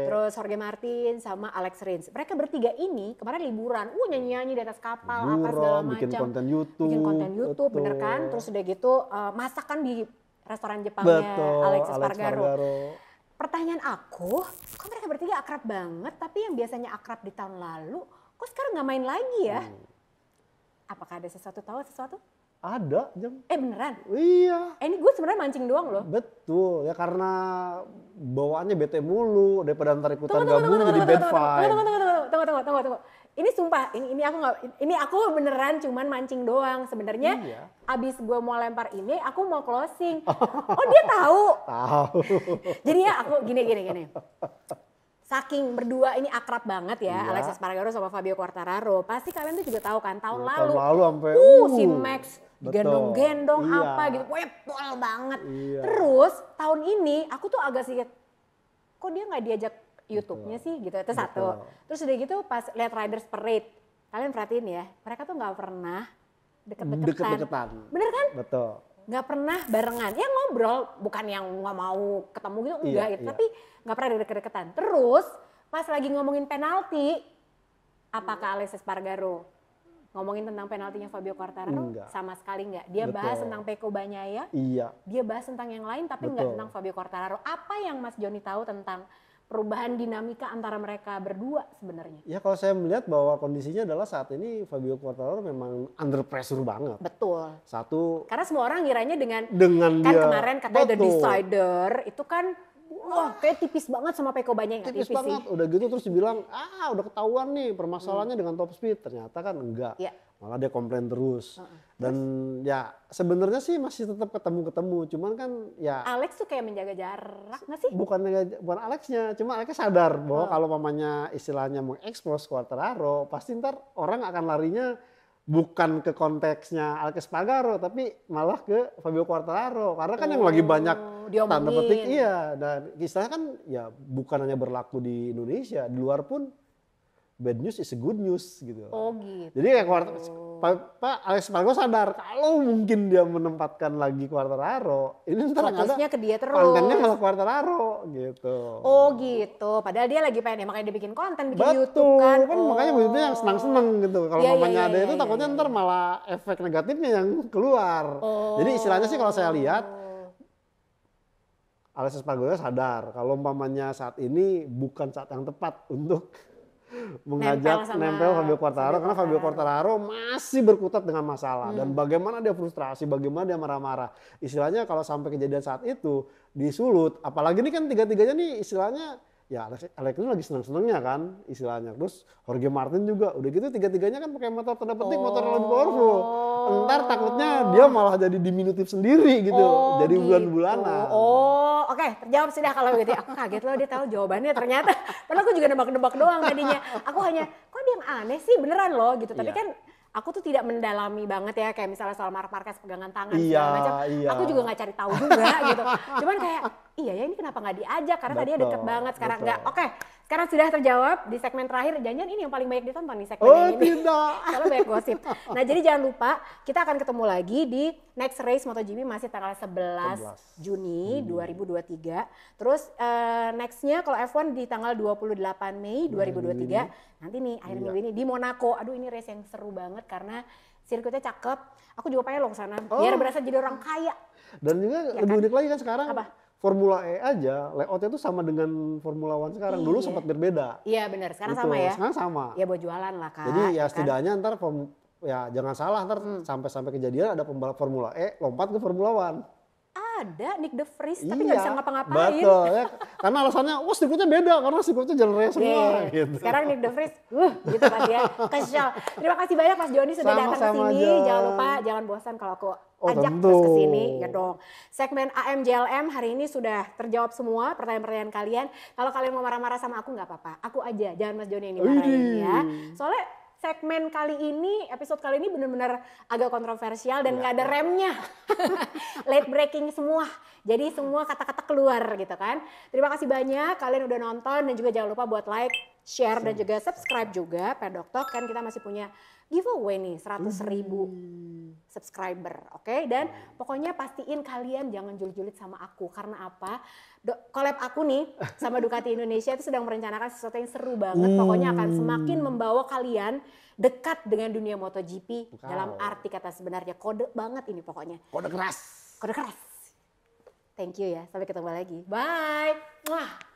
terus Jorge Martin sama Alex Rins. Mereka bertiga ini kemarin liburan, nyanyi-nyanyi di atas kapal, apa segala macam. Bikin konten YouTube, bener kan? Terus udah gitu masakan di restoran Jepangnya Alex Espargaro. Pertanyaan aku, kok mereka bertiga akrab banget, tapi yang biasanya akrab di tahun lalu, kok sekarang nggak main lagi ya? Apakah ada sesuatu? Ada, Jam. Beneran? Iya. Ini gue sebenarnya mancing doang loh. Betul, ya karena bawaannya bete mulu daripada ntar ikutan gabung jadi bad vibe. Tunggu. Ini sumpah, ini aku beneran cuman mancing doang. Sebenarnya abis gue mau lempar ini, aku mau closing. Oh dia tahu? Tahu. Jadi ya aku gini. saking berdua ini akrab banget ya, Iya. Alexis Espargaro sama Fabio Quartararo. Pasti kalian tuh juga tahu kan, tahun lalu sampai si Max gendong-gendong apa gitu, pokoknya pol banget. Iya. Terus tahun ini aku tuh agak sedikit, kok dia nggak diajak YouTube-nya sih gitu, itu satu. Terus udah gitu pas lihat Riders Parade, kalian perhatiin ya, mereka tuh nggak pernah deket-deketan. Bener kan? Betul. Nggak pernah barengan, ya ngobrol, bukan yang nggak mau ketemu gitu, enggak gitu, tapi nggak pernah deket-deketan. Terus pas lagi ngomongin penalti, apakah Alexis Espargaro ngomongin tentang penaltinya Fabio Quartararo? Enggak. Sama sekali enggak. Dia bahas tentang Pecco Bagnaia, dia bahas tentang yang lain, tapi enggak tentang Fabio Quartararo. Apa yang Mas Joni tahu tentang perubahan dinamika antara mereka berdua sebenarnya? Ya kalau saya melihat bahwa kondisinya adalah saat ini Fabio Quartararo memang under pressure banget. Betul. Satu. Karena semua orang ngiranya dengan kan dia, kemarin katanya The Decider itu kan wah kayak tipis banget sama Pecco Bagnaia. Tipis banget. Sih. Udah gitu terus dibilang udah ketahuan nih permasalahannya dengan top speed. Ternyata kan enggak. Ya. Malah dia komplain terus. Dan ya sebenarnya sih masih tetap ketemu-ketemu. Cuman kan ya. Alex tuh kayak menjaga jarak nggak sih? Bukan Alexnya. Cuma Alexnya sadar bahwa kalau mamanya istilahnya mengekspos Quartararo. Pasti ntar orang akan larinya bukan ke konteksnya Alex Espargaro. Tapi malah ke Fabio Quartararo. Karena kan yang lagi banyak tanda petik. Iya. Dan istilahnya kan ya bukan hanya berlaku di Indonesia. Di luar pun bad news is a good news gitu. Oh gitu. Jadi kayak Pak Alex Espargaro sadar kalau mungkin dia menempatkan lagi Quartararo, ini ntar fokusnya ke dia terus. Kontennya malah Quartararo gitu. Oh gitu. Padahal dia lagi pengen makanya dia bikin konten, bikin YouTube kan. Makanya begitu yang senang-senang gitu. Kalau mamanya ada itu takutnya ntar malah efek negatifnya yang keluar. Jadi istilahnya sih kalau saya lihat Alex Espargaro sadar kalau umpamanya saat ini bukan saat yang tepat untuk mengajak nempel Fabio Quartararo karena Fabio Quartararo masih berkutat dengan masalah dan bagaimana dia frustrasi, bagaimana dia marah-marah. Istilahnya kalau sampai kejadian saat itu disulut, apalagi ini kan tiga-tiganya nih istilahnya ya Alex itu lagi senang-senangnya kan istilahnya. Terus Jorge Martin juga udah gitu tiga-tiganya kan pakai motor tanda petik, motor yang lebih powerful. Entar takutnya dia malah jadi diminutif sendiri gitu, jadi bulan-bulanan. Oke, terjawab sudah kalau begitu. Aku kaget loh dia tahu jawabannya ternyata. Padahal aku juga nebak-nebak doang tadinya. Aku hanya, kok dia yang aneh sih beneran loh gitu. Tapi kan aku tuh tidak mendalami banget ya kayak misalnya soal Marc Marquez pegangan tangan segala macam. Aku juga nggak cari tahu juga gitu. Cuman kayak iya ya ini kenapa nggak diajak karena tadinya deket banget sekarang nggak. Oke, sekarang sudah terjawab di segmen terakhir. Jangan ini yang paling banyak ditonton nih segmen ini. Tidak. Kalau banyak gosip. Nah jadi jangan lupa kita akan ketemu lagi di next race MotoGP masih tanggal 11 Juni 2023. Terus nextnya kalau F1 di tanggal 28 Mei 2023. Nanti nih akhir minggu ini di Monaco. Aduh ini race yang seru banget karena sirkuitnya cakep. Aku juga pengen loh ke sana biar berasa jadi orang kaya. Dan juga lebih unik lagi kan sekarang. Apa? Formula E aja layoutnya tuh sama dengan Formula One sekarang. Dulu sempat berbeda. Iya benar, sekarang gitu. sama ya. Sekarang sama. Ya buat jualan lah Kak. Jadi ya setidaknya ntar ya jangan salah ntar sampai kejadian ada pembalap Formula E lompat ke Formula One. Ada Nick De Vries tapi nggak bisa ngapa-ngapain. Betul ya. Karena alasannya sirkuitnya beda karena sirkuitnya jalan raya semua gitu. Sekarang Nick De Vries gitu pasti ya. Kesel. Terima kasih banyak Mas Joni sudah datang ke sini. Jangan lupa jangan bosan kalau aku ajak terus ke sini ya dong. Segmen AMJLM hari ini sudah terjawab semua pertanyaan-pertanyaan kalian. Kalau kalian mau marah-marah sama aku nggak apa-apa. Aku aja, jangan Mas Joni yang dimarahin ya. Soalnya segmen kali ini, episode kali ini benar-benar agak kontroversial dan nggak ada remnya. Late breaking semua. Jadi semua kata-kata keluar gitu kan. Terima kasih banyak kalian udah nonton dan juga jangan lupa buat like, share dan juga subscribe juga. Pedoktok kan kita masih punya giveaway nih 100.000 subscriber. Oke? Dan pokoknya pastiin kalian jangan julid-julid sama aku. Karena apa? Collab aku nih sama Ducati Indonesia itu sedang merencanakan sesuatu yang seru banget. Pokoknya akan semakin membawa kalian dekat dengan dunia MotoGP dalam arti kata sebenarnya. Kode banget ini pokoknya. Kode keras. Kode keras. Thank you ya. Sampai ketemu lagi. Bye. Mwah.